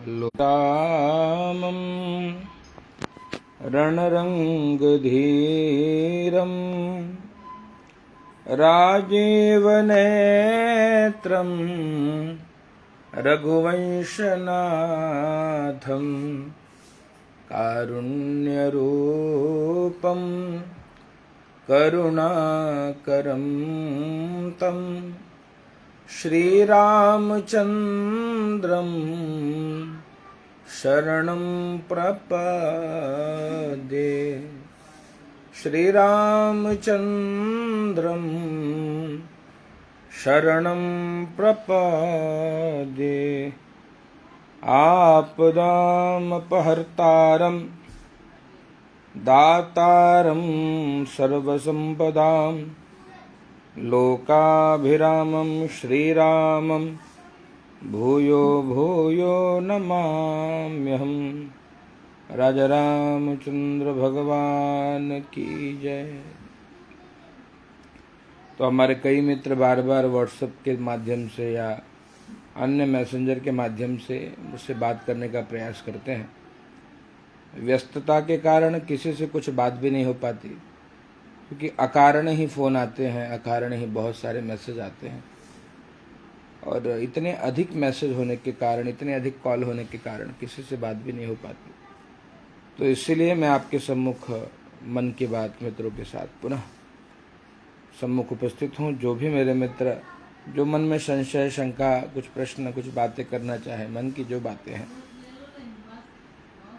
लोतामं रणरङ्गधीरं राजीवनेत्रं रघुवंशनाथं कारुण्यरूपं करुणाकरं तं श्रीरामचन्द्रं शरणं प्रपद्ये। श्रीरामचन्द्रं शरणं प्रपद्ये। आपदामपहर्तारं दातारं सर्वसम्पदां लोकाभिरामं श्रीरामं भूयो भूयो नमाम्यहम्। राजा रामचंद्र भगवान की जय। तो हमारे कई मित्र बार बार व्हाट्सएप के माध्यम से या अन्य मैसेंजर के माध्यम से मुझसे बात करने का प्रयास करते हैं। व्यस्तता के कारण किसी से कुछ बात भी नहीं हो पाती, क्योंकि अकारण ही फ़ोन आते हैं, अकारण ही बहुत सारे मैसेज आते हैं, और इतने अधिक मैसेज होने के कारण, इतने अधिक कॉल होने के कारण किसी से बात भी नहीं हो पाती। तो इसीलिए मैं आपके सम्मुख मन की बात मित्रों के साथ पुनः सम्मुख उपस्थित हूँ। जो भी मेरे मित्र जो मन में संशय, शंका, कुछ प्रश्न, कुछ बातें करना चाहे, मन की जो बातें हैं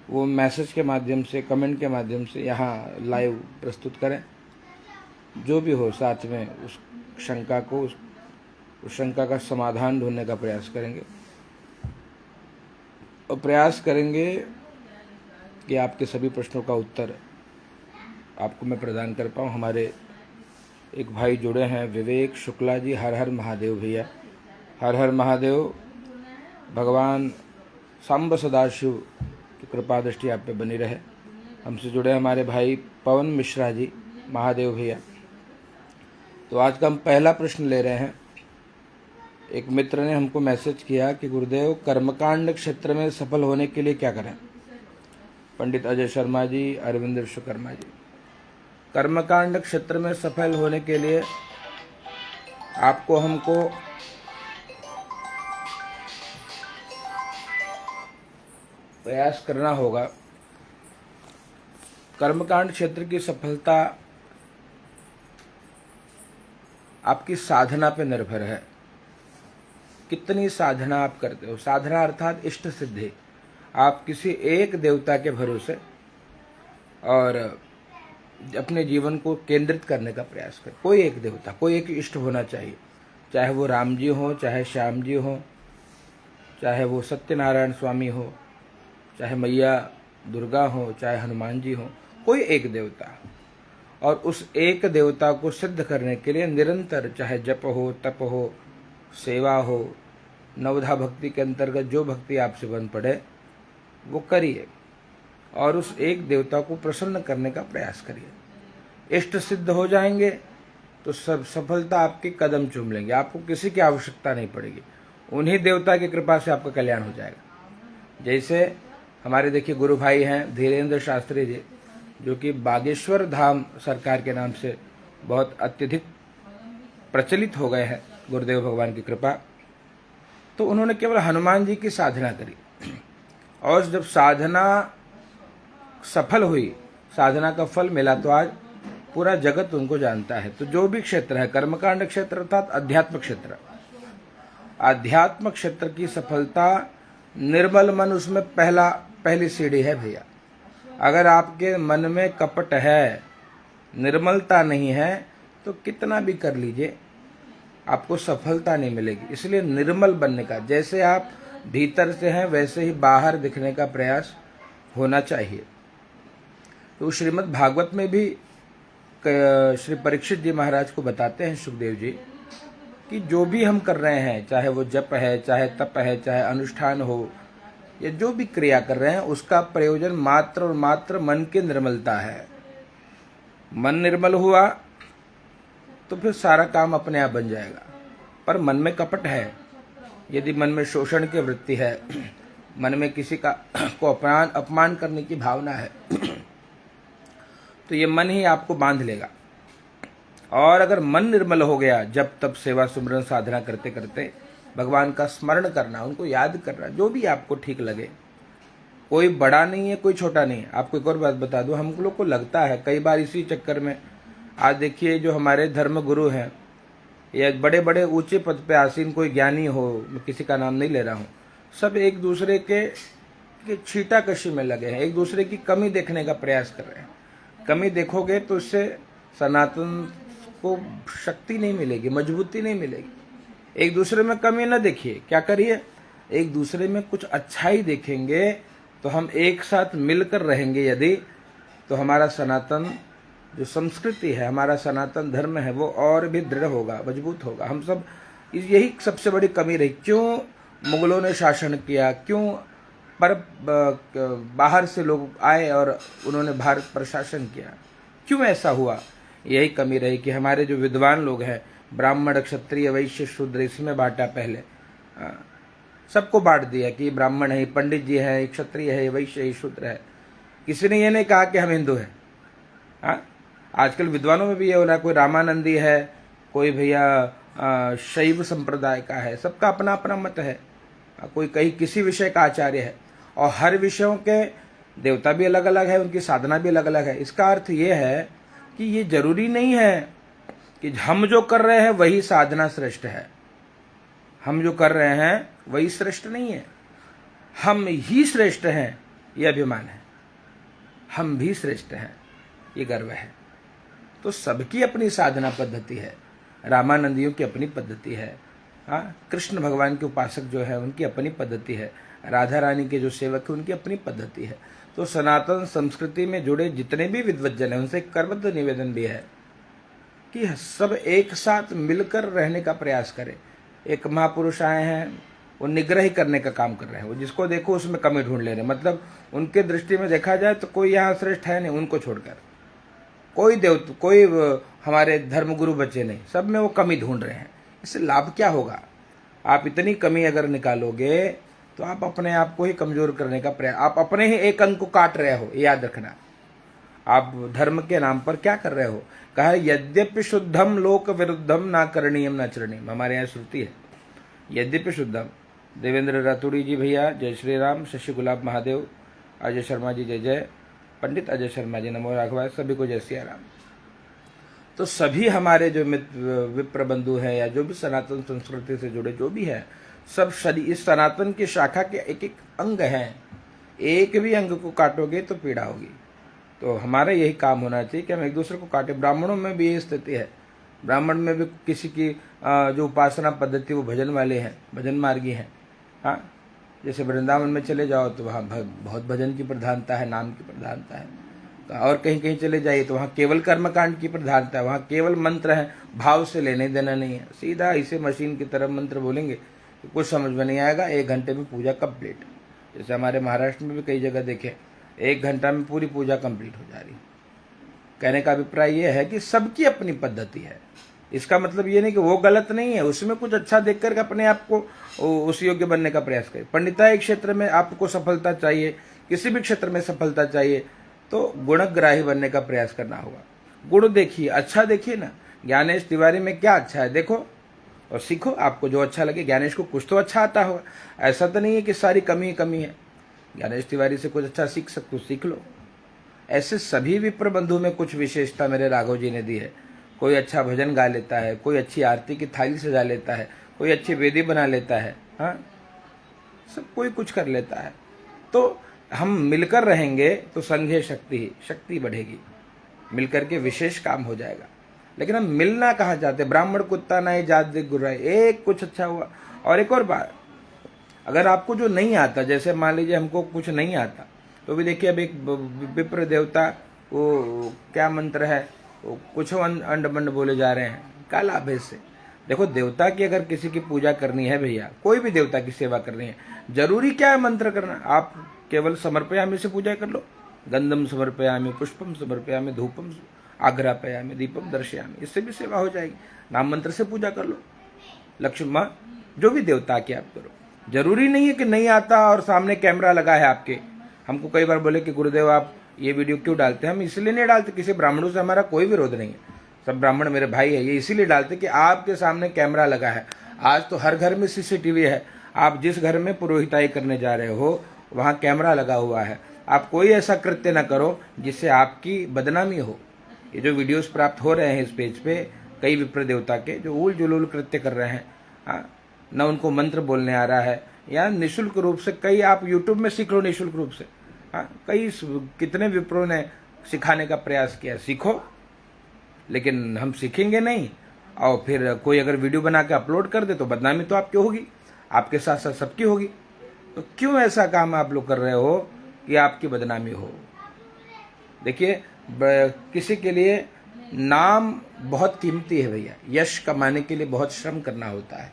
वो मैसेज के माध्यम से, कमेंट के माध्यम से यहाँ लाइव प्रस्तुत करें। जो भी हो साथ में उस शंका को, उस शंका का समाधान ढूंढने का प्रयास करेंगे, और प्रयास करेंगे कि आपके सभी प्रश्नों का उत्तर आपको मैं प्रदान कर पाऊँ। हमारे एक भाई जुड़े हैं, विवेक शुक्ला जी। हर हर महादेव भैया, हर हर महादेव। भगवान सांब सदाशिव की कृपा दृष्टि आप पे बनी रहे। हमसे जुड़े हमारे भाई पवन मिश्रा जी, महादेव भैया। तो आज का हम पहला प्रश्न ले रहे हैं। एक मित्र ने हमको मैसेज किया कि गुरुदेव, कर्मकांड क्षेत्र में सफल होने के लिए क्या करें? पंडित अजय शर्मा जी, अरविंद विश्वकर्मा जी। कर्मकांड क्षेत्र में सफल होने के लिए आपको हमको प्रयास करना होगा। कर्मकांड क्षेत्र की सफलता आपकी साधना पर निर्भर है। कितनी साधना आप करते हो। साधना अर्थात इष्ट सिद्धि। आप किसी एक देवता के भरोसे और अपने जीवन को केंद्रित करने का प्रयास करें। कोई एक देवता, कोई एक इष्ट होना चाहिए। चाहे वो राम जी हो, चाहे श्याम जी हो, चाहे वो सत्यनारायण स्वामी हो, चाहे मैया दुर्गा हो, चाहे हनुमान जी हो, कोई एक देवता। और उस एक देवता को सिद्ध करने के लिए निरंतर, चाहे जप हो, तप हो, सेवा हो, नवधा भक्ति के अंतर्गत जो भक्ति आपसे बन पड़े वो करिए, और उस एक देवता को प्रसन्न करने का प्रयास करिए। इष्ट सिद्ध हो जाएंगे तो सब सफलता आपके कदम चूम लेंगे। आपको किसी की आवश्यकता नहीं पड़ेगी। उन्हीं देवता की कृपा से आपका कल्याण हो जाएगा। जैसे हमारे देखिए गुरु भाई हैं धीरेन्द्र शास्त्री जी, जो कि बागेश्वर धाम सरकार के नाम से बहुत अत्यधिक प्रचलित हो गए हैं, गुरुदेव भगवान की कृपा। तो उन्होंने केवल हनुमान जी की साधना करी, और जब साधना सफल हुई, साधना का फल मिला, तो आज पूरा जगत उनको जानता है। तो जो भी क्षेत्र है, कर्मकांड क्षेत्र अर्थात अध्यात्म क्षेत्र, आध्यात्म क्षेत्र की सफलता, निर्मल मन उसमें पहली सीढ़ी है भैया। अगर आपके मन में कपट है, निर्मलता नहीं है, तो कितना भी कर लीजिए आपको सफलता नहीं मिलेगी। इसलिए निर्मल बनने का, जैसे आप भीतर से हैं वैसे ही बाहर दिखने का प्रयास होना चाहिए। तो श्रीमद् भागवत में भी श्री परीक्षित जी महाराज को बताते हैं सुखदेव जी कि जो भी हम कर रहे हैं, चाहे वो जप है, चाहे तप है, चाहे अनुष्ठान हो, या जो भी क्रिया कर रहे हैं, उसका प्रयोजन मात्र और मात्र मन की निर्मलता है। मन निर्मल हुआ तो फिर सारा काम अपने आप बन जाएगा। पर मन में कपट है, यदि मन में शोषण की वृत्ति है, मन में किसी का को अपमान करने की भावना है तो ये मन ही आपको बांध लेगा। और अगर मन निर्मल हो गया, जब तब सेवा सुमरन साधना करते करते भगवान का स्मरण करना, उनको याद करना, जो भी आपको ठीक लगे, कोई बड़ा नहीं है कोई छोटा नहीं है। आपको एक और बात बता दूं, हम लोग को लगता है कई बार इसी चक्कर में, आज देखिए जो हमारे धर्म गुरु हैं या बड़े बड़े ऊंचे पद पे आसीन कोई ज्ञानी हो, मैं किसी का नाम नहीं ले रहा हूँ, सब एक दूसरे के छीटाकशी में लगे हैं, एक दूसरे की कमी देखने का प्रयास कर रहे हैं। कमी देखोगे तो उससे सनातन को शक्ति नहीं मिलेगी, मजबूती नहीं मिलेगी। एक दूसरे में कमी न देखिए, क्या करिए, एक दूसरे में कुछ अच्छाई देखेंगे तो हम एक साथ मिलकर रहेंगे यदि, तो हमारा सनातन जो संस्कृति है, हमारा सनातन धर्म है, वो और भी दृढ़ होगा, मजबूत होगा। हम सब, यही सबसे बड़ी कमी रही। क्यों मुगलों ने शासन किया, क्यों पर बाहर से लोग आए और उन्होंने भारत पर शासन किया, क्यों ऐसा हुआ? यही कमी रही कि हमारे जो विद्वान लोग हैं, ब्राह्मण क्षत्रिय वैश्य शूद्र, इसमें बांटा पहले, सबको बांट दिया कि ब्राह्मण है, पंडित जी है, क्षत्रिय है, वैश्य है, शूद्र है। किसी ने ये नहीं कहा कि हम हिंदू हैं। आजकल विद्वानों में भी ये हो रहा है, कोई रामानंदी है, कोई भैया शैव संप्रदाय का है, सबका अपना अपना मत है, कोई कहीं किसी विषय का आचार्य है, और हर विषयों के देवता भी अलग अलग है, उनकी साधना भी अलग अलग है। इसका अर्थ ये है कि ये जरूरी नहीं है कि हम जो कर रहे हैं वही साधना श्रेष्ठ है, हम जो कर रहे हैं वही श्रेष्ठ नहीं है, हम ही श्रेष्ठ हैं, ये अभिमान है, हम भी श्रेष्ठ हैं, ये गर्व है। तो सबकी अपनी साधना पद्धति है, रामानंदियों की अपनी पद्धति है, कृष्ण भगवान के उपासक जो है उनकी अपनी पद्धति है, राधा रानी के जो सेवक हैं उनकी अपनी पद्धति है। तो सनातन संस्कृति में जुड़े जितने भी विद्वज्जन हैं उनसे करबद्ध निवेदन भी है कि सब एक साथ मिलकर रहने का प्रयास करें। एक महापुरुष आए हैं, वो निग्रह करने का काम कर रहे हैं, वो जिसको देखो उसमें कमी ढूंढ ले रहे हैं। मतलब उनके दृष्टि में देखा जाए तो कोई यहाँ श्रेष्ठ है नहीं, उनको छोड़कर कोई हमारे धर्मगुरु बचे नहीं, सब में वो कमी ढूंढ रहे हैं। इससे लाभ क्या होगा? आप इतनी कमी अगर निकालोगे तो आप अपने आप को ही कमजोर करने का प्रयास, आप अपने ही एक अंग को काट रहे हो, याद रखना। आप धर्म के नाम पर क्या कर रहे हो? कहा यद्यपि शुद्धम लोक विरुद्धम ना करणीयम ना चरणीयम, हमारे यहाँ श्रुति है, यद्यपि शुद्धम। देवेंद्र रातुड़ी जी भैया, जय श्री राम, शशि गुलाब महादेव, अजय शर्मा जी जय जय, पंडित अजय शर्मा जी नमो राघवाय, सभी को जय सिया राम। तो सभी हमारे जो विप्र बंधु हैं या जो भी सनातन संस्कृति से जुड़े जो भी है, सब इस सनातन की शाखा के एक एक अंग हैं, एक भी अंग को काटोगे तो पीड़ा होगी। तो हमारा यही काम होना चाहिए कि हम एक दूसरे को काटे। ब्राह्मणों में भी यही स्थिति है, ब्राह्मण में भी किसी की जो उपासना पद्धति वो भजन वाले हैं, भजन मार्गी हैं। हाँ, जैसे वृंदावन में चले जाओ तो वहाँ बहुत भजन की प्रधानता है, नाम की प्रधानता है। और कहीं कहीं चले जाइए तो वहाँ केवल कर्मकांड की प्रधानता है, वहाँ केवल मंत्र है, भाव से लेने देना नहीं है। सीधा इसे मशीन की तरह मंत्र बोलेंगे तो कुछ समझ में नहीं आएगा, 1 घंटे में पूजा कंप्लीट। जैसे हमारे महाराष्ट्र में भी कई जगह देखे, 1 घंटा में पूरी पूजा कंप्लीट हो जा रही। कहने का अभिप्राय यह है कि सबकी अपनी पद्धति है। इसका मतलब ये नहीं कि वो गलत नहीं है, उसमें कुछ अच्छा देख कर अपने आप को उस योग्य बनने का प्रयास करें। पंडिताई क्षेत्र में आपको सफलता चाहिए, किसी भी क्षेत्र में सफलता चाहिए तो गुणग्राही बनने का प्रयास करना होगा। गुण देखिए, अच्छा देखिए ना, ज्ञानेश तिवारी में क्या अच्छा है देखो और सीखो, आपको जो अच्छा लगे। ज्ञानेश को कुछ तो अच्छा आता होगा, ऐसा तो नहीं है कि सारी कमी कमी है। ज्ञानेश तिवारी से कुछ अच्छा सीख सकते हो, सीख लो। ऐसे सभी विप्र बंधु में कुछ विशेषता मेरे राघव जी ने दी है। कोई अच्छा भजन गा लेता है, कोई अच्छी आरती की थाली सजा लेता है, कोई अच्छी वेदी बना लेता है, हाँ, सब कोई कुछ कर लेता है। तो हम मिलकर रहेंगे तो संघे शक्ति बढ़ेगी, मिलकर के विशेष काम हो जाएगा। लेकिन हम मिलना कहाँ चाहते? ब्राह्मण कुत्ता नहीं जात दिख गुर्राए, एक कुछ अच्छा हुआ। और एक और बात, अगर आपको जो नहीं आता, जैसे मान लीजिए हमको कुछ नहीं आता, तो भी देखिए अब एक विप्र देवता, वो क्या मंत्र है, वो कुछ अंड बंड बोले जा रहे हैं, क्या लाभ है इससे? देखो, देवता की अगर किसी की पूजा करनी है भैया, कोई भी देवता की सेवा करनी है, जरूरी क्या है मंत्र करना? आप केवल समर्पयामि से पूजा कर लो, गंधम समर्पयामि, पुष्पम समर्पयामि, धूपम आग्रापयामि, दीपम दर्शयामि, इससे भी सेवा हो जाएगी। नाम मंत्र से पूजा कर लो, लक्ष्मी माँ जो भी देवता की आप करो। जरूरी नहीं है कि नहीं आता और सामने कैमरा लगा है आपके। हमको कई बार बोले कि गुरुदेव आप ये वीडियो क्यों डालते हैं? हम इसलिए नहीं डालते, किसी ब्राह्मणों से हमारा कोई विरोध नहीं है, सब ब्राह्मण मेरे भाई है। ये इसीलिए डालते कि आपके सामने कैमरा लगा है। आज तो हर घर में सीसीटीवी है। आप जिस घर में पुरोहिताई करने जा रहे हो वहाँ कैमरा लगा हुआ है। आप कोई ऐसा कृत्य ना करो जिससे आपकी बदनामी हो। ये जो वीडियोस प्राप्त हो रहे हैं इस पेज पे, कई विप्र देवता के जो उल जुलूल कृत्य कर रहे हैं, न उनको मंत्र बोलने आ रहा है, या निःशुल्क रूप से कई, आप यूट्यूब में सीख लो निःशुल्क रूप से। कई कितने विप्रों ने सिखाने का प्रयास किया, सीखो। लेकिन हम सीखेंगे नहीं और फिर कोई अगर वीडियो बना के अपलोड कर दे तो बदनामी तो आपकी होगी, आपके साथ साथ सबकी होगी। तो क्यों ऐसा काम आप लोग कर रहे हो कि आपकी बदनामी हो? देखिए, किसी के लिए नाम बहुत कीमती है भैया, यश कमाने के लिए बहुत श्रम करना होता है।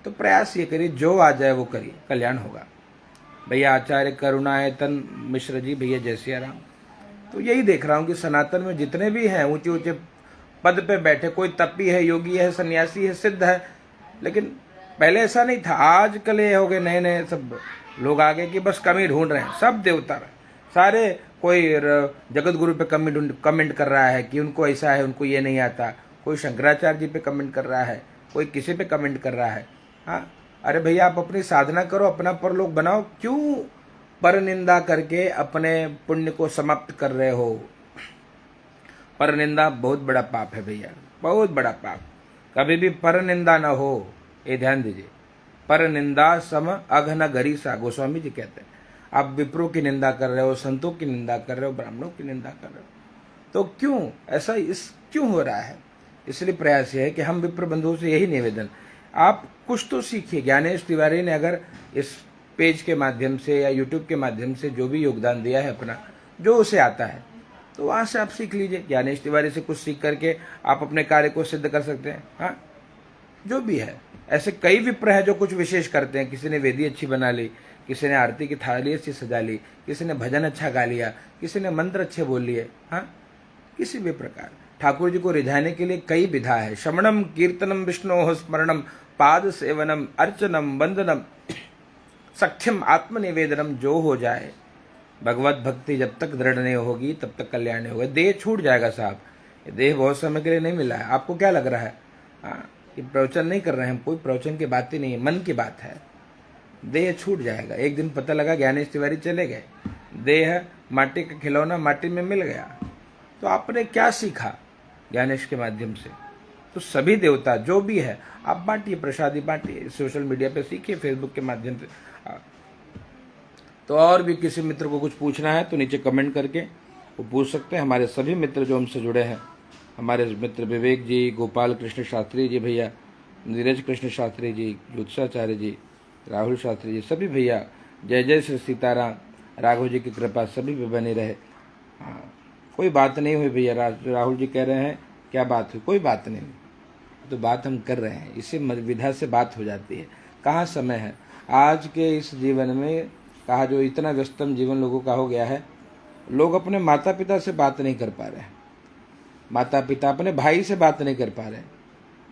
तो प्रयास ये करिए, जो आ जाए वो करिए, कल्याण होगा। भैया आचार्य करुणायतन मिश्र जी, भैया जय सिया राम। तो यही देख रहा हूँ कि सनातन में जितने भी हैं ऊंचे ऊंचे पद पे बैठे, कोई तपी है, योगी है, सन्यासी है, सिद्ध है, लेकिन पहले ऐसा नहीं था। आजकल ये हो गए नए नए सब लोग आगे कि बस कमी ढूंढ रहे हैं, सब देवता सारे। कोई जगत गुरु पे कमेंट कर रहा है कि उनको ऐसा है, उनको ये नहीं आता। कोई शंकराचार्य जी पे कमेंट कर रहा है, कोई किसी पे कमेंट कर रहा है। हाँ, अरे भैया आप अपनी साधना करो, अपना परलोक बनाओ। क्यों पर निंदा करके अपने पुण्य को समाप्त कर रहे हो? पर निंदा बहुत बड़ा पाप है भैया, बहुत बड़ा पाप। कभी भी पर निंदा ना हो, ये ध्यान दीजिए। पर निंदा सम अघन गरीसा, गोस्वामी जी कहते हैं। आप विप्रों की निंदा कर रहे हो, संतों की निंदा कर रहे हो, ब्राह्मणों की निंदा कर रहे हो, तो क्यों ऐसा क्यों हो रहा है? इसलिए प्रयास ये है कि हम विप्र बंधुओं से यही निवेदन, आप कुछ तो सीखिए। ज्ञानेश तिवारी ने अगर इस पेज के माध्यम से या यूट्यूब के माध्यम से जो भी योगदान दिया है अपना, जो उसे आता है, तो वहां से आप सीख लीजिए। ज्ञानेश तिवारी से कुछ सीख करके आप अपने कार्य को सिद्ध कर सकते हैं। हाँ, जो भी है, ऐसे कई विप्र हैं जो कुछ विशेष करते हैं। किसी ने वेदी अच्छी बना ली, किसी ने आरती की थाली अच्छी सजा ली, किसी ने भजन अच्छा गा लिया, किसी ने मंत्र अच्छे बोल लिए। हाँ, किसी भी प्रकार ठाकुर जी को रिझाने के लिए कई विधा है। श्रवणम कीर्तनम विष्णु स्मरणम पाद सेवनम अर्चनम वंदनम सख्यम आत्मनिवेदनम, जो हो जाए। भगवत भक्ति जब तक दृढ़ नहीं होगी तब तक कल्याण नहीं होगा। देह छूट जाएगा साहब, ये देह बहुत समय के लिए नहीं मिला है। आपको क्या लग रहा है? ये प्रवचन नहीं कर रहे हैं हम, कोई प्रवचन की बात ही नहीं है, मन की बात है। देह छूट जाएगा। एक दिन पता लगा ज्ञानेश तिवारी चले गए, देह माटी का खिलौना माटी में मिल गया। तो आपने क्या सीखा ज्ञानेश के माध्यम से? तो सभी देवता जो भी है आप बांटिए, प्रसादी बांटिए, सोशल मीडिया पे सीखिए, फेसबुक के माध्यम से। तो और भी किसी मित्र को कुछ पूछना है तो नीचे कमेंट करके वो पूछ सकते हैं। हमारे सभी मित्र जो हमसे जुड़े हैं, हमारे मित्र विवेक जी, गोपाल कृष्ण शास्त्री जी भैया, नीरज कृष्ण शास्त्री जी, ज्योतिषाचार्य जी, राहुल शास्त्री जी, सभी भैया जय जय श्री सीताराम। राघव जी की कृपा सभी पे बनी रहे। हाँ, कोई बात नहीं हुई भैया। राहुल जी कह रहे हैं क्या बात हुई? कोई बात नहीं, तो बात हम कर रहे हैं, इसी विधा से बात हो जाती है। कहाँ समय है आज के इस जीवन में, कहा जो इतना व्यस्तम जीवन लोगों का हो गया है, लोग अपने माता पिता से बात नहीं कर पा रहे हैं, माता पिता अपने भाई से बात नहीं कर पा रहे हैं।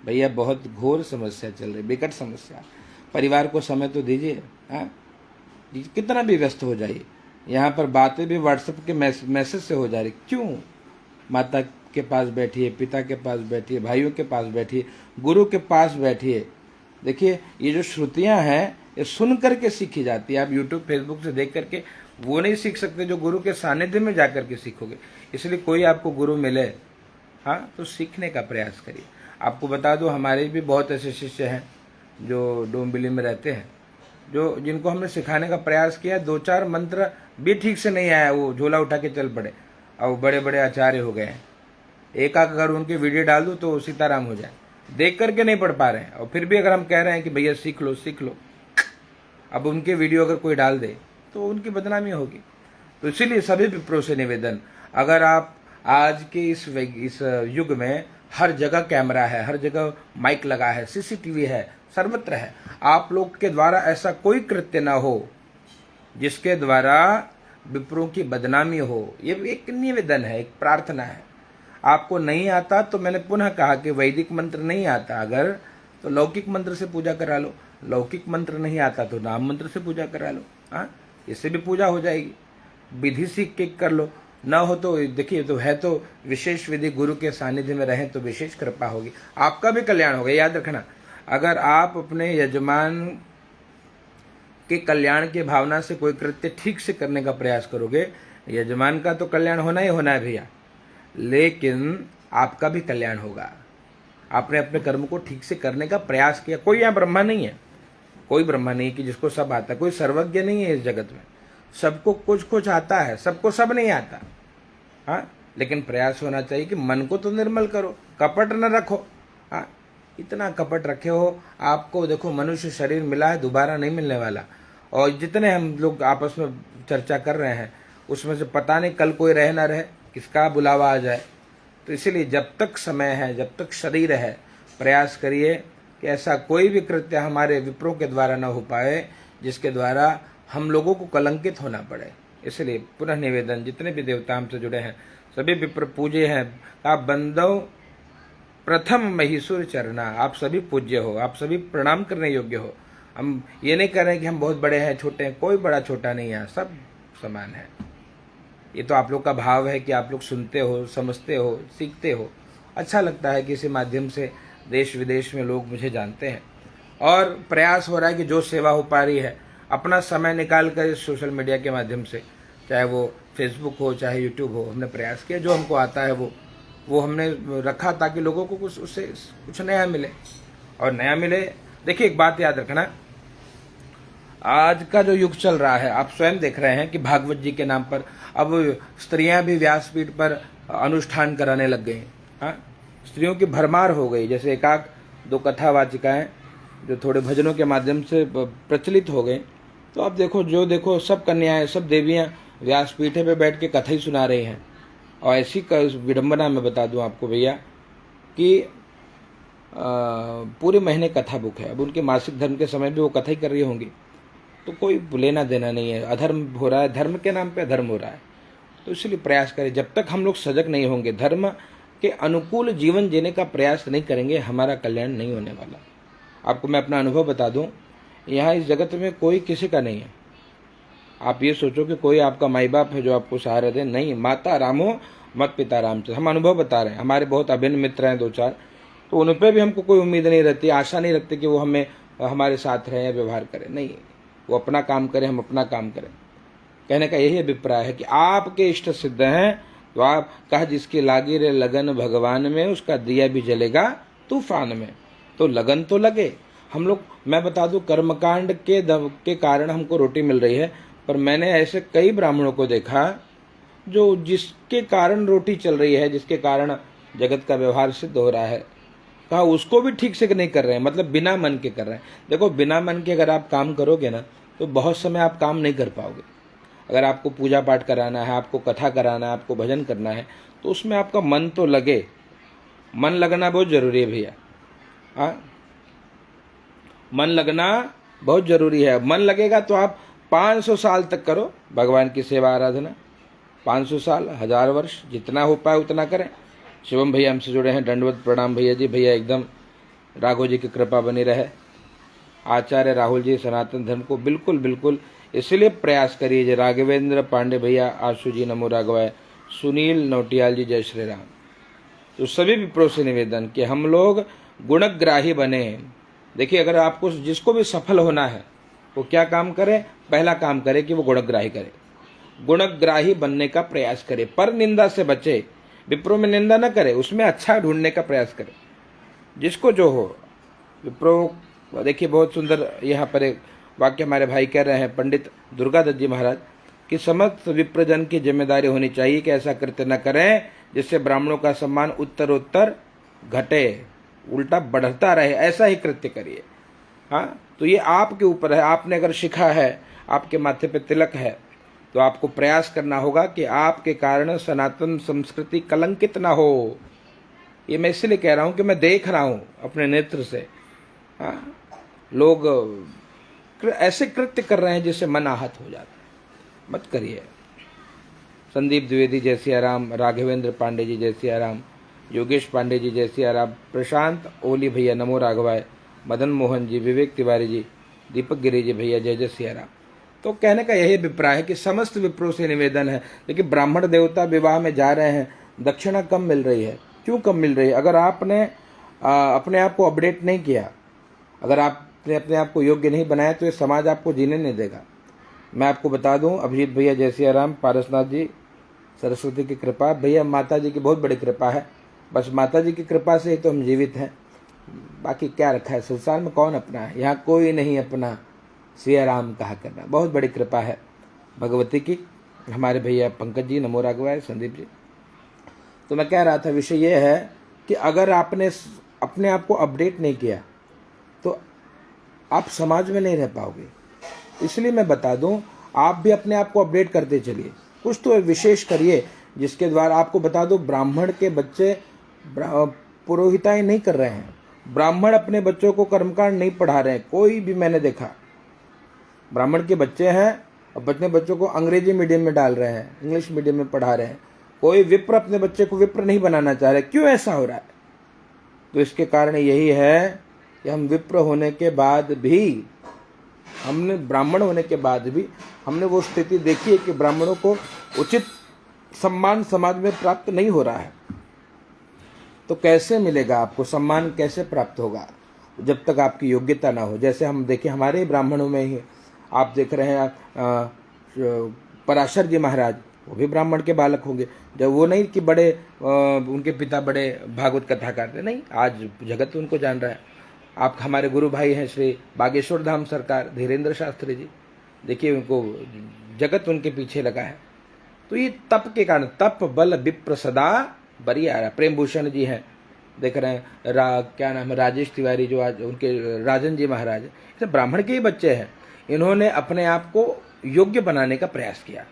भैया बहुत घोर समस्या चल रही, विकट समस्या। परिवार को समय तो दीजिए। हाँ, कितना भी व्यस्त हो जाइए, यहाँ पर बातें भी व्हाट्सएप के मैसेज से हो जा रही। क्यों? माता के पास बैठिए, पिता के पास बैठिए, भाइयों के पास बैठिए, गुरु के पास बैठिए। देखिए, ये जो श्रुतियाँ हैं ये सुन करके सीखी जाती है। आप यूट्यूब फेसबुक से देख करके वो नहीं सीख सकते जो गुरु के सानिध्य में जा करके सीखोगे। इसलिए कोई आपको गुरु मिले, हाँ, तो सीखने का प्रयास करिए। आपको बता दो, हमारे भी बहुत ऐसे शिष्य हैं जो डोंबिवली में रहते हैं, जो जिनको हमने सिखाने का प्रयास किया, 2-4 मंत्र भी ठीक से नहीं आया, वो झोला उठा के चल पड़े और वो बड़े बड़े आचार्य हो गए हैं। एक आध अगर उनकी वीडियो डाल दूँ तो सीताराम हो जाए, देख करके नहीं पढ़ पा रहे हैं। और फिर भी अगर हम कह रहे हैं कि भैया सीख लो सीख लो, अब उनके वीडियो अगर कोई डाल दे तो उनकी बदनामी होगी। तो इसीलिए सभी विप्रों से निवेदन, अगर आप आज के इस युग में हर जगह कैमरा है, हर जगह माइक लगा है, सीसीटीवी है, सर्वत्र है, आप लोग के द्वारा ऐसा कोई कृत्य ना हो जिसके द्वारा विप्रों की बदनामी हो। ये एक निवेदन है, एक प्रार्थना है। आपको नहीं आता तो मैंने पुनः कहा कि वैदिक मंत्र नहीं आता अगर, तो लौकिक मंत्र से पूजा करा लो। लौकिक मंत्र नहीं आता तो नाम मंत्र से पूजा करा लो। हाँ, इससे भी पूजा हो जाएगी। विधि सीख के कर लो, ना हो तो देखिए तो है तो विशेष विधि, गुरु के सानिध्य में रहें तो विशेष कृपा होगी, आपका भी कल्याण होगा। याद रखना, अगर आप अपने यजमान के कल्याण की भावना से कोई कृत्य ठीक से करने का प्रयास करोगे, यजमान का तो कल्याण होना ही होना है भैया, लेकिन आपका भी कल्याण होगा। आपने अपने कर्म को ठीक से करने का प्रयास किया। कोई यहाँ ब्रह्मा नहीं है, कोई ब्रह्मा नहीं है कि जिसको सब आता है, कोई सर्वज्ञ नहीं है इस जगत में। सबको कुछ कुछ आता है, सबको सब नहीं आता। हाँ, लेकिन प्रयास होना चाहिए कि मन को तो निर्मल करो, कपट न रखो। हाँ, इतना कपट रखे हो, आपको देखो मनुष्य शरीर मिला है, दोबारा नहीं मिलने वाला। और जितने हम लोग आपस में चर्चा कर रहे हैं उसमें से पता नहीं कल कोई रहे ना रहे, किसका बुलावा आ जाए। तो इसीलिए जब तक समय है, जब तक शरीर है, प्रयास करिए कि ऐसा कोई भी कृत्य हमारे विप्रों के द्वारा न हो पाए जिसके द्वारा हम लोगों को कलंकित होना पड़े। इसलिए पुनः निवेदन, जितने भी देवता हमसे जुड़े हैं सभी विप्र पूज्य हैं। आप बंदो प्रथम महीसुर चरना, आप सभी पूज्य हो, आप सभी प्रणाम करने योग्य हो। हम ये नहीं कर रहे हैं कि हम बहुत बड़े हैं छोटे हैं, कोई बड़ा छोटा नहीं है, सब समान है। ये तो आप लोग का भाव है कि आप लोग सुनते हो, समझते हो, सीखते हो। अच्छा लगता है कि इसी माध्यम से देश विदेश में लोग मुझे जानते हैं, और प्रयास हो रहा है कि जो सेवा हो पा रही है अपना समय निकाल कर इस सोशल मीडिया के माध्यम से, चाहे वो फेसबुक हो चाहे यूट्यूब हो, हमने प्रयास किया। जो हमको आता है वो हमने रखा ताकि लोगों को कुछ उससे कुछ नया मिले। और नया मिले, देखिए एक बात याद रखना, आज का जो युग चल रहा है आप स्वयं देख रहे हैं कि भागवत जी के नाम पर अब स्त्रियां भी व्यासपीठ पर अनुष्ठान कराने लग गई। हाँ, स्त्रियों की भरमार हो गई। जैसे एकाक दो कथावाचिकाएं जो थोड़े भजनों के माध्यम से प्रचलित हो गए, तो अब देखो जो देखो सब कन्याएं, सब देवियां व्यासपीठे पे बैठ के कथा ही सुना रही हैं। और ऐसी विडंबना में बता दूं आपको भैया कि पूरे महीने कथा बुक है। अब उनके मासिक धर्म के समय भी वो कथा ही कर रही होंगी, तो कोई लेना देना नहीं है। अधर्म हो रहा है, धर्म के नाम पे अधर्म हो रहा है। तो इसलिए प्रयास करें, जब तक हम लोग सजग नहीं होंगे, धर्म के अनुकूल जीवन जीने का प्रयास नहीं करेंगे, हमारा कल्याण नहीं होने वाला। आपको मैं अपना अनुभव बता दूं, यहाँ इस जगत में कोई किसी का नहीं है। आप ये सोचो कि कोई आपका माई बाप है जो आपको सहारा दे, नहीं। माता राम हो मत पिता रामचंद्र। हम अनुभव बता रहे हैं, हमारे बहुत अभिन्न मित्र हैं दो चार, तो उन पर भी हमको कोई उम्मीद नहीं रहती, आशा नहीं रखती कि वो हमें हमारे साथ रहें या व्यवहार करें। नहीं, वो अपना काम करें, हम अपना काम करें। कहने का यही अभिप्राय है कि आपके इष्ट सिद्ध हैं तो आप कहा जिसकी लागी रे लगन भगवान में, उसका दिया भी जलेगा तूफान में। तो लगन तो लगे। हम लोग, मैं बता दूं, कर्मकांड के कारण हमको रोटी मिल रही है, पर मैंने ऐसे कई ब्राह्मणों को देखा जो जिसके कारण रोटी चल रही है, जिसके कारण जगत का व्यवहार सिद्ध हो रहा है, कहा उसको भी ठीक से नहीं कर रहे हैं, मतलब बिना मन के कर रहे हैं। देखो, बिना मन के अगर आप काम करोगे ना तो बहुत समय आप काम नहीं कर पाओगे। अगर आपको पूजा पाठ कराना है, आपको कथा कराना है, आपको भजन करना है, तो उसमें आपका मन तो लगे। मन लगना बहुत जरूरी है भैया। हाँ, मन लगना बहुत जरूरी है। मन लगेगा तो आप 500 साल तक करो भगवान की सेवा आराधना। 500 साल, 1000 वर्ष, जितना हो पाए उतना करें। शिवम भैया हमसे जुड़े हैं, दंडवत प्रणाम भैया जी। भैया एकदम राघव जी की कृपा बनी रहे। आचार्य राहुल जी, सनातन धर्म को बिल्कुल बिल्कुल इसलिए प्रयास करिए। जय राघवेंद्र पांडे भैया, आशु जी नमो राघवाय, सुनील नौटियाल जी जय श्री राम। तो सभी विप्रो से निवेदन कि हम लोग गुणग्राही बने। देखिए, अगर आपको जिसको भी सफल होना है वो क्या काम करे? पहला काम करे कि वो गुणग्राही करे, गुणग्राही बनने का प्रयास करे, पर निंदा से बचे। विप्रो में निंदा न करे, उसमें अच्छा ढूंढने का प्रयास करे, जिसको जो हो। विप्रो, देखिए बहुत सुंदर यहाँ पर एक वाक्य हमारे भाई कह रहे हैं, पंडित दुर्गादत्त जी महाराज, कि समस्त विप्रजन की जिम्मेदारी होनी चाहिए कि ऐसा कृत्य न करें जिससे ब्राह्मणों का सम्मान उत्तरोत्तर घटे, उल्टा बढ़ता रहे, ऐसा ही कृत्य करिए। हाँ, तो ये आपके ऊपर है। आपने अगर शिखा है, आपके माथे पे तिलक है, तो आपको प्रयास करना होगा कि आपके कारण सनातन संस्कृति कलंकित ना हो। ये मैं इसलिए कह रहा हूँ कि मैं देख रहा हूँ अपने नेत्र से। हाँ, लोग ऐसे कृत्य कर रहे हैं जिससे मन आहत हो जाता है। मत करिए। संदीप द्विवेदी जय सिया राम, राघवेंद्र पांडे जी जय सिया राम, योगेश पांडे जी जय सिया राम, प्रशांत ओली भैया नमो राघवाय, मदन मोहन जी, विवेक तिवारी जी, दीपक गिरी जी, भैया जय जय सिया राम। तो कहने का यही अभिप्राय है कि समस्त विप्रों से निवेदन है, लेकिन ब्राह्मण देवता विवाह में जा रहे हैं, दक्षिणा कम मिल रही है। क्यों कम मिल रही है? अगर आपने अपने आप को अपडेट नहीं किया, अगर आपने अपने आप को योग्य नहीं बनाया, तो ये समाज आपको जीने नहीं देगा। मैं आपको बता दूं, अभिजीत भैया जय सिया राम, पारसनाथ जी, सरस्वती की कृपा, भैया माता जी की बहुत बड़ी कृपा है। बस माता जी की कृपा से ही तो हम जीवित हैं, बाकी क्या रखा है संसार में, कौन अपना है? यहाँ कोई नहीं अपना, सिया राम कहा करना। बहुत बड़ी कृपा है भगवती की। हमारे भैया पंकज जी, नमो राघवाय, संदीप जी। तो मैं कह रहा था, विषय यह है कि अगर आपने अपने आप को अपडेट नहीं किया तो आप समाज में नहीं रह पाओगे। इसलिए मैं बता दूं, आप भी अपने आप को अपडेट करते चलिए, कुछ तो विशेष करिए जिसके द्वारा आपको बता दो, ब्राह्मण के बच्चे पुरोहिताई नहीं कर रहे हैं, ब्राह्मण अपने बच्चों को कर्मकांड नहीं पढ़ा रहे हैं। कोई भी मैंने देखा, ब्राह्मण के बच्चे हैं और अपने बच्चों को अंग्रेजी मीडियम में डाल रहे हैं, इंग्लिश मीडियम में पढ़ा रहे हैं। कोई विप्र अपने बच्चे को विप्र नहीं बनाना चाह रहे। क्यों ऐसा हो रहा है? तो इसके कारण यही है कि हम विप्र होने के बाद भी, हमने ब्राह्मण होने के बाद भी हमने वो स्थिति देखी है कि ब्राह्मणों को उचित सम्मान समाज में प्राप्त नहीं हो रहा है। तो कैसे मिलेगा आपको सम्मान, कैसे प्राप्त होगा? जब तक आपकी योग्यता ना हो। जैसे हम देखें, हमारे ही ब्राह्मणों में ही आप देख रहे हैं, पराशर जी महाराज, वो भी ब्राह्मण के बालक होंगे। जब वो नहीं कि बड़े उनके पिता बड़े भागवत कथाकार थे, नहीं, आज जगत उनको जान रहा है। आप हमारे गुरु भाई हैं श्री बागेश्वर धाम सरकार धीरेन्द्र शास्त्री जी, देखिए उनको जगत उनके पीछे लगा है। तो ये तप के कारण, तप बल विप्र सदा बरी आ रहा। प्रेम भूषण जी हैं, देख रहे हैं, क्या नाम है, राजेश तिवारी, जो आज उनके राजन जी महाराज, ये ब्राह्मण के ही बच्चे हैं। इन्होंने अपने आप को योग्य बनाने का प्रयास किया।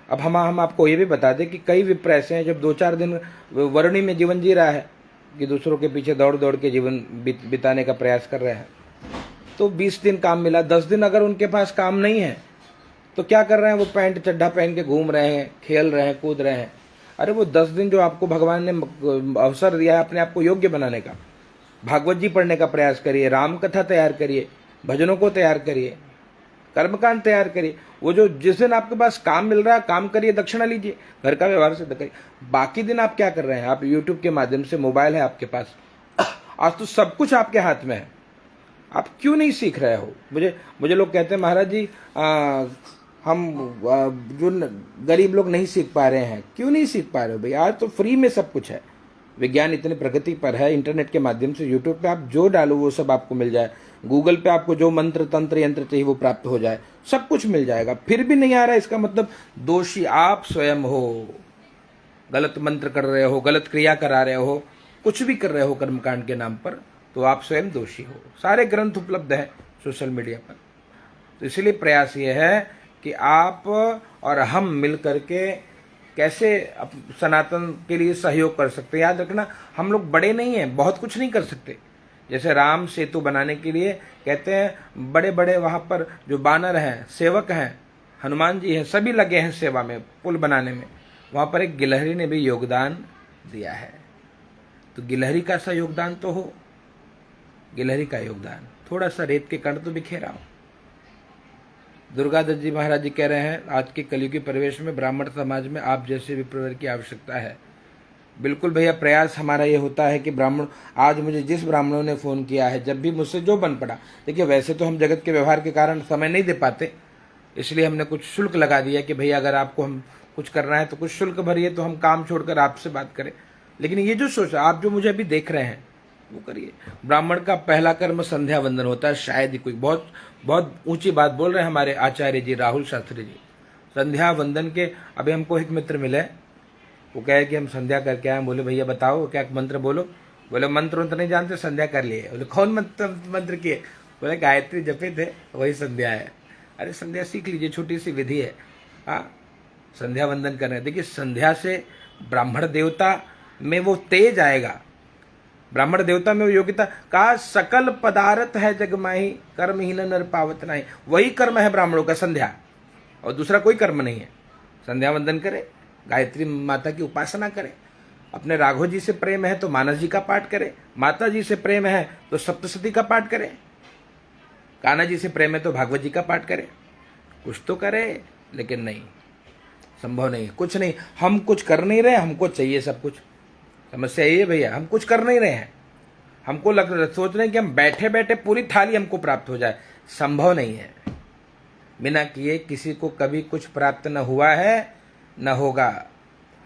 अब हम आपको ये भी बता दें कि कई विप्र ऐसे हैं जब 2-4 दिन वर्णी में जीवन जी रहा है कि दूसरों के पीछे दौड़ दौड़ के जीवन बिताने का प्रयास कर रहे हैं। तो 20 दिन काम मिला, 10 दिन अगर उनके पास काम नहीं है तो क्या कर रहे हैं? वो पैंट चड्ढा पहन के घूम रहे हैं, खेल रहे हैं, कूद रहे हैं। अरे वो 10 दिन जो आपको भगवान ने अवसर दिया है अपने आप को योग्य बनाने का, भागवत जी पढ़ने का प्रयास करिए, राम कथा तैयार करिए, भजनों को तैयार करिए, कर्मकांड तैयार करिए। वो जो जिस दिन आपके पास काम मिल रहा है, काम करिए, दक्षिणा लीजिए, घर का व्यवहार सिद्ध करिए। बाकी दिन आप क्या कर रहे हैं? आप यूट्यूब के माध्यम से, मोबाइल है आपके पास, आज तो सब कुछ आपके हाथ में है, आप क्यों नहीं सीख रहे हो? मुझे लोग कहते हैं, महाराज जी हम जो गरीब लोग नहीं सीख पा रहे हैं। क्यों नहीं सीख पा रहे हो भाई? आज तो फ्री में सब कुछ है, विज्ञान इतनी प्रगति पर है, इंटरनेट के माध्यम से यूट्यूब पे आप जो डालो वो सब आपको मिल जाए, गूगल पे आपको जो मंत्र तंत्र यंत्र चाहिए वो प्राप्त हो जाए, सब कुछ मिल जाएगा। फिर भी नहीं आ रहा है, इसका मतलब दोषी आप स्वयं हो। गलत मंत्र कर रहे हो, गलत क्रिया करा रहे हो, कुछ भी कर रहे हो कर्मकांड के नाम पर, तो आप स्वयं दोषी हो। सारे ग्रंथ उपलब्ध है सोशल मीडिया पर। तो इसलिए प्रयास ये है कि आप और हम मिल करके कैसे सनातन के लिए सहयोग कर सकते हैं। याद रखना, हम लोग बड़े नहीं हैं, बहुत कुछ नहीं कर सकते। जैसे राम सेतु बनाने के लिए कहते हैं, बड़े बड़े वहां पर जो बानर हैं, सेवक हैं, हनुमान जी हैं, सभी लगे हैं सेवा में, पुल बनाने में। वहां पर एक गिलहरी ने भी योगदान दिया है। तो गिलहरी का सा योगदान तो हो, गिलहरी का योगदान, थोड़ा सा रेत के कण तो बिखेरा हो। दुर्गादत्त जी महाराज जी कह रहे हैं, आज के कलयुगी परिवेश में ब्राह्मण समाज में आप जैसे विप्रवर की आवश्यकता है। बिल्कुल भैया, प्रयास हमारा ये होता है कि ब्राह्मण, आज मुझे जिस ब्राह्मणों ने फ़ोन किया है, जब भी मुझसे जो बन पड़ा, देखिए वैसे तो हम जगत के व्यवहार के कारण समय नहीं दे पाते, इसलिए हमने कुछ शुल्क लगा दिया कि भैया अगर आपको हम कुछ करना है तो कुछ शुल्क भरिए, तो हम काम छोड़कर आपसे बात करें। लेकिन ये जो सोचा, आप जो मुझे अभी देख रहे हैं वो करिए। ब्राह्मण का पहला कर्म संध्या वंदन होता है। शायद ही कोई, बहुत बहुत ऊंची बात बोल रहे हैं हमारे आचार्य जी राहुल शास्त्री जी। संध्या वंदन के, अभी हमको एक मित्र मिले, वो कहे कि हम संध्या करके आए। बोले भैया बताओ क्या मंत्र बोलो। बोले मंत्र उन्त्र नहीं जानते, संध्या कर लिए। बोले कौन मंत्र किए? बोले गायत्री जपे थे, वही संध्या है। अरे संध्या सीख लीजिए, छोटी सी विधि है। हाँ, संध्या वंदन करना है। देखिए संध्या से ब्राह्मण देवता में वो तेज आएगा, ब्राह्मण देवता में वो योग्यता का सकल पदार्थ है जग माही, कर्महीन नर पावत नहीं। वही कर्म है ब्राह्मणों का, संध्या, और दूसरा कोई कर्म नहीं है। संध्या वंदन करे, गायत्री माता की उपासना करे, अपने राघव जी से प्रेम है तो मानस जी का पाठ करे, माता जी से प्रेम है तो सप्तशती का पाठ करे, कान्हा जी से प्रेम है तो भागवत जी का पाठ करे, कुछ तो करे। लेकिन नहीं, संभव नहीं, कुछ नहीं। हम कुछ कर नहीं रहे, हमको चाहिए सब कुछ। समस्या यही है भैया, हम कुछ कर नहीं रहे हैं, हमको सोच रहे हैं कि हम बैठे बैठे पूरी थाली हमको प्राप्त हो जाए। संभव नहीं है। बिना किए किसी को कभी कुछ प्राप्त न हुआ है न होगा।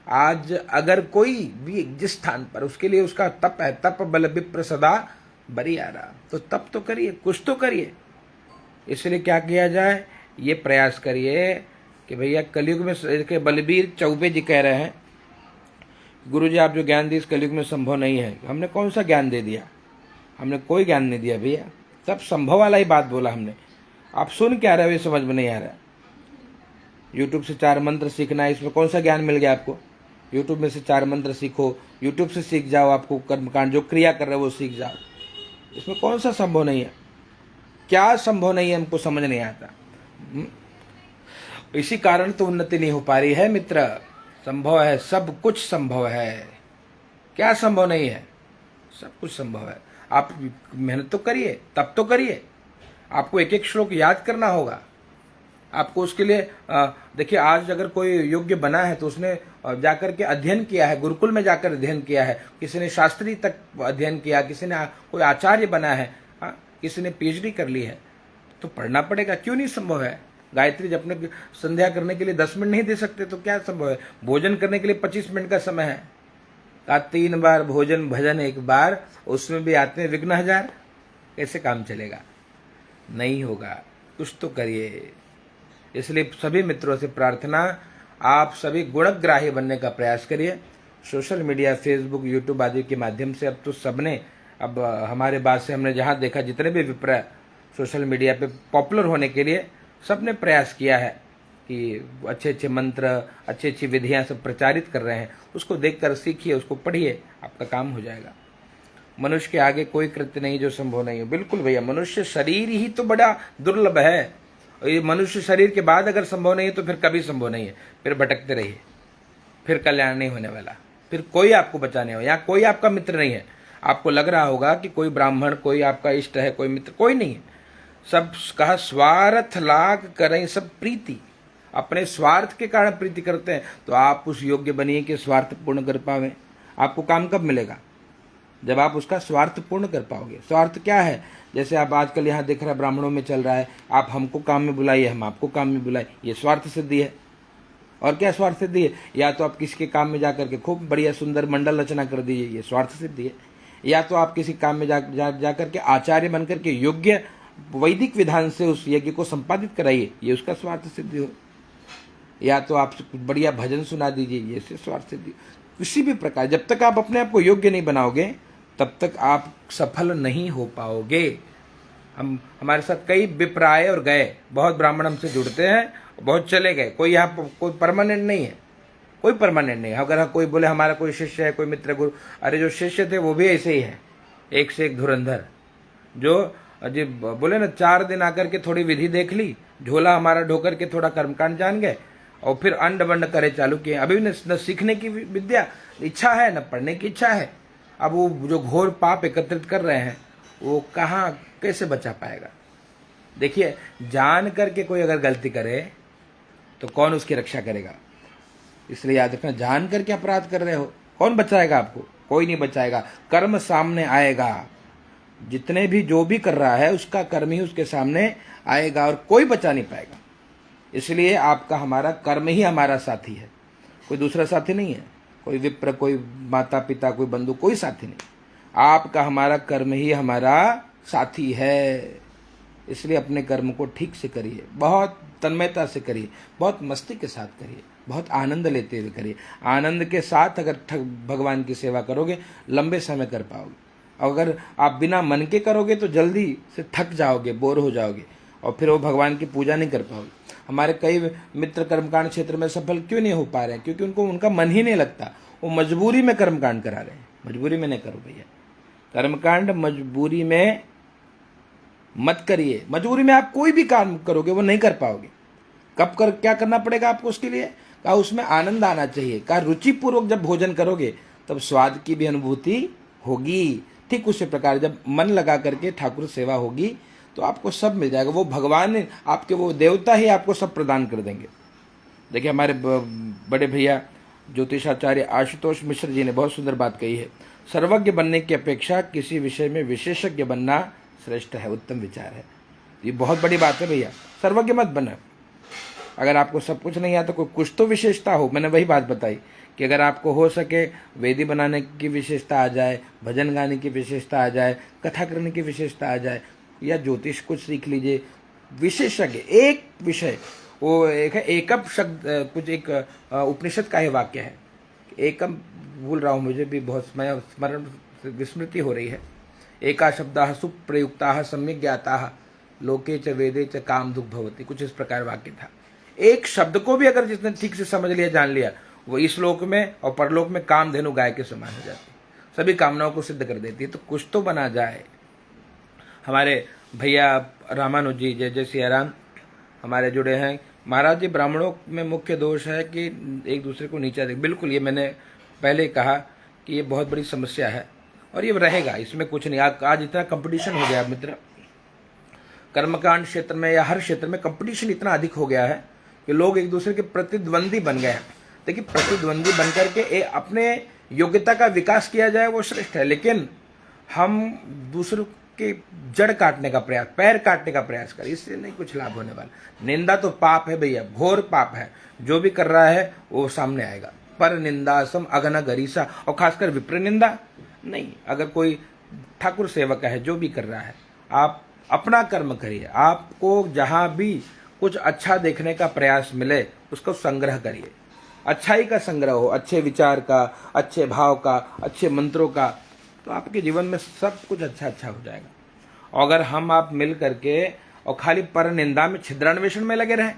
आज अगर कोई भी जिस स्थान पर, उसके लिए उसका तप है, तप बल विप्र सदा बरी आ रहा, तो तप तो करिए, कुछ तो करिए। इसलिए क्या किया जाए, ये प्रयास करिए कि भैया कलयुग में, के बलबीर चौबे जी कह रहे हैं, गुरु जी आप जो ज्ञान दिए इस कलयुग में संभव नहीं है। हमने कौन सा ज्ञान दे दिया? हमने कोई ज्ञान नहीं दिया भैया, सब संभव वाला ही बात बोला हमने। आप सुन क्या रहे हो, ये समझ में नहीं आ रहा। यूट्यूब से 4 मंत्र सीखना है, इसमें कौन सा ज्ञान मिल गया आपको? यूट्यूब में से 4 मंत्र सीखो, यूट्यूब से सीख जाओ, आपको कर्मकांड जो क्रिया कर रहे हो वो सीख जाओ। इसमें कौन सा संभव नहीं है? क्या संभव नहीं है, हमको समझ नहीं आता। इसी कारण तो उन्नति नहीं हो पा रही है मित्र। संभव है, सब कुछ संभव है। क्या संभव नहीं है? सब कुछ संभव है। आप मेहनत तो करिए, तब तो करिए। आपको एक एक श्लोक याद करना होगा। आपको उसके लिए देखिए, आज अगर कोई योग्य बना है तो उसने जाकर के अध्ययन किया है, गुरुकुल में जाकर अध्ययन किया है, किसी ने शास्त्री तक अध्ययन किया, किसी ने कोई आचार्य बना है, किसी ने पीएचडी कर ली है, तो पढ़ना पड़ेगा। क्यों नहीं संभव है? गायत्री जब अपने संध्या करने के लिए 10 मिनट नहीं दे सकते तो क्या संभव है? भोजन करने के लिए 25 मिनट का समय है, का 3 बार भोजन भजन 1 बार, उसमें भी आते हैं विघ्न 1000। कैसे काम चलेगा? नहीं होगा। कुछ तो करिए। इसलिए सभी मित्रों से प्रार्थना, आप सभी गुणग्राही बनने का प्रयास करिए। सोशल मीडिया, फेसबुक, यूट्यूब आदि के माध्यम से अब तो सबने, अब हमारे बाद से हमने जहाँ देखा, जितने भी विप्र सोशल मीडिया पे पॉपुलर होने के लिए सबने प्रयास किया है कि अच्छे अच्छे मंत्र, अच्छी अच्छी विधियाँ सब प्रचारित कर रहे हैं। उसको देखकर सीखिए, उसको पढ़िए, आपका काम हो जाएगा। मनुष्य के आगे कोई कृत्य नहीं जो संभव नहीं हो। बिल्कुल भैया, मनुष्य शरीर ही तो बड़ा दुर्लभ है। ये मनुष्य शरीर के बाद अगर संभव नहीं है तो फिर कभी संभव नहीं है। फिर भटकते रहिए, फिर कल्याण नहीं होने वाला, फिर कोई आपको बचाने हो। यहाँ कोई आपका मित्र नहीं है। आपको लग रहा होगा कि कोई ब्राह्मण, कोई आपका इष्ट है, कोई मित्र, कोई नहीं है। सब कहा स्वार्थ लाग करें सब प्रीति। अपने स्वार्थ के कारण प्रीति करते हैं। तो आप उस योग्य बनिए कि स्वार्थ पूर्ण कर पावे। आपको काम कब मिलेगा? जब आप उसका स्वार्थ पूर्ण कर पाओगे। स्वार्थ क्या है? जैसे आप आजकल यहाँ देख रहे हैं, ब्राह्मणों में चल रहा है, आप हमको काम में बुलाइए, हम आपको काम में बुलाए। ये स्वार्थ सिद्धि है। और क्या स्वार्थ सिद्धि है? या तो आप किसी के काम में जाकर के खूब बढ़िया सुंदर मंडल रचना कर दीजिए, ये स्वार्थ सिद्धि है। या तो आप किसी काम में जाकर के आचार्य बनकर के योग्य वैदिक विधान से उस यज्ञ को संपादित कराइए, ये उसका स्वार्थ सिद्धि हो। या तो आप बढ़िया भजन सुना दीजिए, ये से स्वार्थ सिद्धि। किसी भी प्रकार, जब तक आप अपने आप को योग्य नहीं बनाओगे तब तक आप सफल नहीं हो पाओगे। हमारे साथ कई विप्र आए और गए, बहुत ब्राह्मण हमसे जुड़ते हैं, बहुत चले गए। कोई यहाँ कोई परमानेंट नहीं है, कोई परमानेंट नहीं है। अगर कोई बोले हमारा कोई शिष्य है, कोई मित्र गुरु, अरे जो शिष्य थे वो भी ऐसे ही है, एक से एक धुरंधर। जो जी बोले ना, 4 दिन आकर के थोड़ी विधि देख ली, झोला हमारा ढोकर के थोड़ा कर्मकांड जान गए और फिर अंड बंड करे चालू किए। अभी भी न सीखने की विद्या इच्छा है, न पढ़ने की इच्छा है। अब वो जो घोर पाप एकत्रित कर रहे हैं वो कहाँ, कैसे बचा पाएगा? देखिए, जान करके कोई अगर गलती करे तो कौन उसकी रक्षा करेगा? इसलिए याद रखना, जान करके अपराध कर रहे हो, कौन बचाएगा आपको? कोई नहीं बचाएगा। कर्म सामने आएगा। जितने भी जो भी कर रहा है उसका कर्म ही उसके सामने आएगा और कोई बचा नहीं पाएगा। इसलिए आपका हमारा कर्म ही हमारा साथी है, कोई दूसरा साथी नहीं है। कोई विप्र, कोई माता पिता, कोई बंधु, कोई साथी नहीं। आपका हमारा कर्म ही हमारा साथी है। इसलिए अपने कर्म को ठीक से करिए, बहुत तन्मयता से करिए, बहुत मस्ती के साथ करिए, बहुत आनंद लेते हुए करिए। आनंद के साथ अगर भगवान की सेवा करोगे लंबे समय कर पाओगे। अगर आप बिना मन के करोगे तो जल्दी से थक जाओगे, बोर हो जाओगे और फिर वो भगवान की पूजा नहीं कर पाओगे। हमारे कई मित्र कर्मकांड क्षेत्र में सफल क्यों नहीं हो पा रहे हैं? क्योंकि उनको उनका मन ही नहीं लगता। वो मजबूरी में कर्मकांड करा रहे हैं। मजबूरी में नहीं करो भैया, कर्मकांड मजबूरी में मत करिए। मजबूरी में आप कोई भी काम करोगे वो नहीं कर पाओगे। क्या करना पड़ेगा आपको उसके लिए? उसमें आनंद आना चाहिए। रुचिपूर्वक जब भोजन करोगे तब स्वाद की भी अनुभूति होगी। ठीक उसी प्रकार जब मन लगा करके ठाकुर सेवा होगी तो आपको सब मिल जाएगा। वो भगवान आपके, वो देवता ही आपको सब प्रदान कर देंगे। देखिए हमारे बड़े भैया ज्योतिषाचार्य आशुतोष मिश्र जी ने बहुत सुंदर बात कही है, सर्वज्ञ बनने की अपेक्षा किसी विषय में विशेषज्ञ बनना श्रेष्ठ है, उत्तम विचार है। ये बहुत बड़ी बात है भैया, सर्वज्ञ मत बना। अगर आपको सब कुछ नहीं आता, कोई कुछ तो विशेषता हो। मैंने वही बात बताई कि अगर आपको हो सके वेदी बनाने की विशेषता आ जाए, भजन गाने की विशेषता आ जाए, कथा करने की विशेषता आ जाए, या ज्योतिष कुछ सीख लीजिए। विशेषज्ञ एक विषय, वो एक है एकम शब्द, कुछ एक उपनिषद का ही वाक्य है, एकम, भूल रहा हूँ, मुझे भी बहुत स्मरण विस्मृति हो रही है। एका शब्दाः सुप्रयुक्ताः सम्यक् ज्ञाताः लोके च वेदे च काम दुख भवति, कुछ इस प्रकार वाक्य था। एक शब्द को भी अगर जिसने ठीक से समझ लिया, जान लिया, वो इस लोक में और परलोक में कामधेनु गाय के समान हो जाती, सभी कामनाओं को सिद्ध कर देती है। तो कुछ तो बना जाए। हमारे भैया रामानुज जी, जय जय सिया राम, हमारे जुड़े हैं। महाराज जी, ब्राह्मणों में मुख्य दोष है कि एक दूसरे को नीचा देख। बिल्कुल, ये मैंने पहले कहा कि ये बहुत बड़ी समस्या है और ये रहेगा, इसमें कुछ नहीं। आज इतना कंपटीशन हो गया मित्र, कर्मकांड क्षेत्र में या हर क्षेत्र में कंपटीशन इतना अधिक हो गया है कि लोग एक दूसरे के प्रतिद्वंदी बन गए हैं। देखिए, प्रतिद्वंदी बन करके अपने योग्यता का विकास किया जाए वो श्रेष्ठ है, लेकिन हम दूसरों के जड़ काटने का प्रयास, पैर काटने का प्रयास करें, इससे नहीं कुछ लाभ होने वाला। निंदा तो पाप है भैया, घोर पाप है। जो भी कर रहा है वो सामने आएगा। पर निंदा सम अघन गरीसा, और खासकर विप्र निंदा नहीं। अगर कोई ठाकुर सेवक है, जो भी कर रहा है, आप अपना कर्म करिए। आपको जहां भी कुछ अच्छा देखने का प्रयास मिले उसको संग्रह करिए, अच्छाई का संग्रह हो, अच्छे विचार का, अच्छे भाव का, अच्छे मंत्रों का, तो आपके जीवन में सब कुछ अच्छा अच्छा हो जाएगा। और अगर हम आप मिल करके और खाली पर निंदा में, छिद्रान्वेषण में लगे रहें,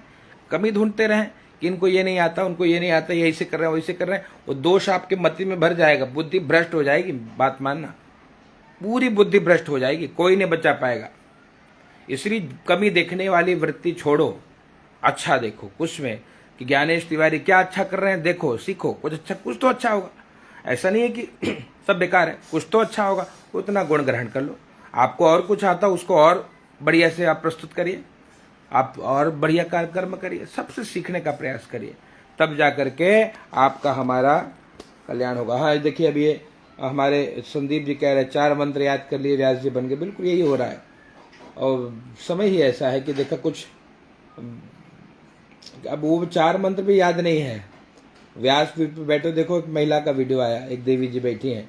कमी ढूंढते रहें कि इनको ये नहीं आता, उनको ये नहीं आता, ये ऐसे कर रहे हैं, वैसे कर रहे हैं, वो दोष आपके मति में भर जाएगा, बुद्धि भ्रष्ट हो जाएगी। बात मानना, पूरी बुद्धि भ्रष्ट हो जाएगी, कोई नहीं बचा पाएगा। इसलिए कमी देखने वाली वृत्ति छोड़ो, अच्छा देखो कुछ में कि ज्ञानेश तिवारी क्या अच्छा कर रहे हैं, देखो, सीखो, कुछ अच्छा, कुछ तो अच्छा होगा। ऐसा नहीं है कि सब बेकार है, कुछ तो अच्छा होगा, उतना गुण ग्रहण कर लो। आपको और कुछ आता, उसको और बढ़िया से आप प्रस्तुत करिए, आप और बढ़िया कर्म करिए, सबसे सीखने का प्रयास करिए, तब जाकर के आपका हमारा कल्याण होगा। हाँ देखिए, अभी ये हमारे संदीप जी कह रहे 4 मंत्र याद कर लिए, व्यास जी बन गए। बिल्कुल यही हो रहा है, और समय ही ऐसा है कि देखा कुछ, अब वो 4 मंत्र भी याद नहीं है। व्यास पीठ पे बैठो, देखो एक महिला का वीडियो आया, एक देवी जी बैठी हैं,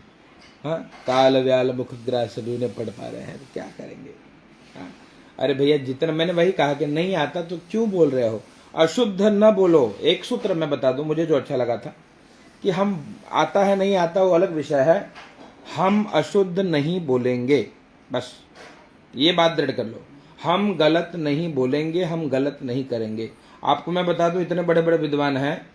हाँ, काल व्याल मुख ग्रास सभी ने पढ़ पा रहे हैं, तो क्या करेंगे। हाँ, अरे भैया, जितना मैंने वही कहा कि नहीं आता तो क्यों बोल रहे हो, अशुद्ध न बोलो। एक सूत्र मैं बता दूं, मुझे जो अच्छा लगा था कि हम आता है नहीं आता वो अलग विषय है, हम अशुद्ध नहीं बोलेंगे, बस ये बात दृढ़ कर लो। हम गलत नहीं बोलेंगे, हम गलत नहीं करेंगे। आपको मैं बता दूं, इतने बड़े बड़े विद्वान हैं,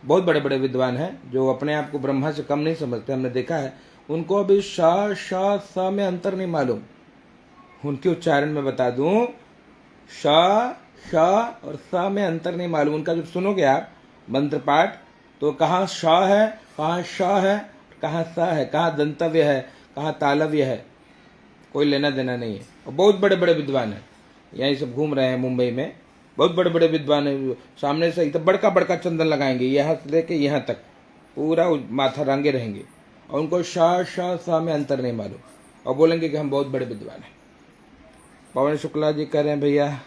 बहुत बड़े बड़े विद्वान हैं, जो अपने आप को ब्रह्मा से कम नहीं समझते, हमने देखा है, उनको अभी श श स में अंतर नहीं मालूम। उनके उच्चारण में बता दूं, श श और स में अंतर नहीं मालूम। उनका जब सुनोगे आप मंत्र पाठ, तो कहाँ श है, कहाँ श है, कहाँ स है, कहाँ दंतव्य है, कहाँ तालव्य है, कोई लेना देना नहीं है। और बहुत बड़े बड़े विद्वान हैं, यहीं सब घूम रहे हैं मुंबई में, बहुत बड़े बड़े विद्वान हैं। सामने से तो बड़का बड़का चंदन लगाएंगे, यहाँ से लेके यहाँ तक पूरा माथा रंगे रहेंगे, और उनको शाह शाह शाह में अंतर नहीं मालूम, और बोलेंगे कि हम बहुत बड़े विद्वान हैं। पवन शुक्ला जी कह रहे हैं, भैया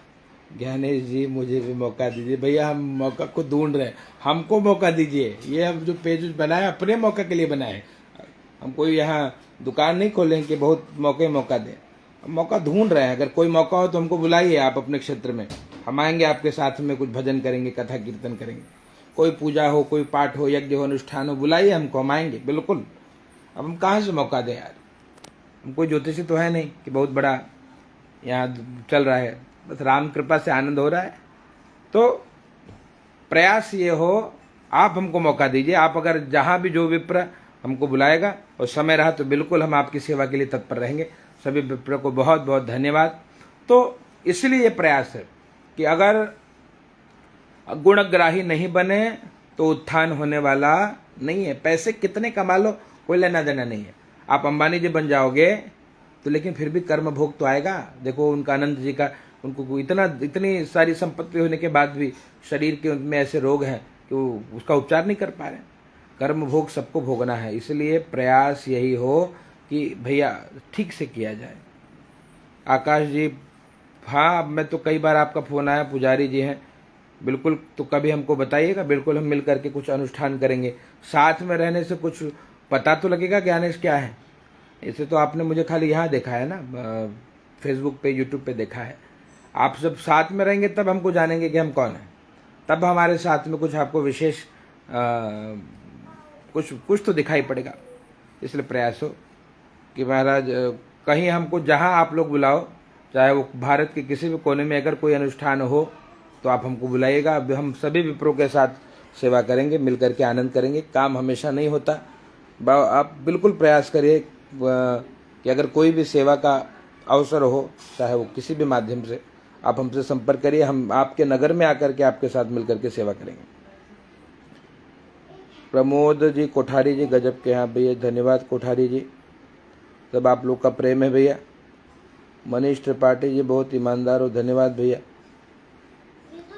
ज्ञानेश जी मुझे भी मौका दीजिए। भैया हम मौका को ढूंढ रहे हैं, हमको मौका दीजिए। ये हम जो पेज बनाए अपने मौका के लिए बनाए, हम कोई यहाँ दुकान नहीं खोलें कि बहुत मौका दें, हम मौका ढूंढ रहे हैं। अगर कोई मौका हो तो हमको बुलाइए आप अपने क्षेत्र में, हम आएंगे आपके साथ में, कुछ भजन करेंगे, कथा कीर्तन करेंगे, कोई पूजा हो, कोई पाठ हो, यज्ञ हो, अनुष्ठान हो, बुलाइए हमको, हम आएंगे बिल्कुल। अब हम कहाँ से मौका दें यार, हम कोई ज्योतिषी तो है नहीं कि बहुत बड़ा यहाँ चल रहा है, बस राम कृपा से आनंद हो रहा है। तो प्रयास ये हो, आप हमको मौका दीजिए। आप अगर जहाँ भी जो विप्र हमको बुलाएगा और समय रहा तो बिल्कुल हम आपकी सेवा के लिए तत्पर रहेंगे। सभी विप्र को बहुत बहुत धन्यवाद। तो इसलिए ये प्रयास है कि अगर गुणग्राही नहीं बने तो उत्थान होने वाला नहीं है। पैसे कितने कमा लो, कोई लेना देना नहीं है। आप अंबानी जी बन जाओगे तो लेकिन फिर भी कर्म भोग तो आएगा। देखो उनका अनंत जी का, उनको इतनी सारी संपत्ति होने के बाद भी शरीर के उनमें ऐसे रोग हैं कि वो उसका उपचार नहीं कर पा रहे। कर्म भोग सबको भोगना है, इसलिए प्रयास यही हो कि भैया ठीक से किया जाए। आकाश जी, हाँ मैं तो कई बार आपका फोन आया, पुजारी जी हैं बिल्कुल, तो कभी हमको बताइएगा, बिल्कुल हम मिल करके कुछ अनुष्ठान करेंगे। साथ में रहने से कुछ पता तो लगेगा ज्ञानेश क्या है। इसे तो आपने मुझे खाली यहाँ देखा है ना, फेसबुक पे यूट्यूब पे देखा है। आप जब साथ में रहेंगे तब हमको जानेंगे कि हम कौन हैं, तब हमारे साथ में कुछ आपको विशेष कुछ तो दिखाई पड़ेगा। इसलिए प्रयास हो कि महाराज कहीं हमको जहाँ आप लोग बुलाओ, चाहे वो भारत के किसी भी कोने में अगर कोई अनुष्ठान हो तो आप हमको बुलाइएगा। हम सभी विप्रो के साथ सेवा करेंगे, मिल करके आनंद करेंगे। काम हमेशा नहीं होता, आप बिल्कुल प्रयास करिए कि अगर कोई भी सेवा का अवसर हो, चाहे वो किसी भी माध्यम से, आप हमसे संपर्क करिए। हम आपके नगर में आकर के आपके साथ मिलकर के सेवा करेंगे। प्रमोद जी कोठारी जी, गजब के, हाँ भैया धन्यवाद कोठारी जी, सब आप लोग का प्रेम है भैया। मनीष त्रिपाठी जी, बहुत ईमानदार हो, धन्यवाद भैया।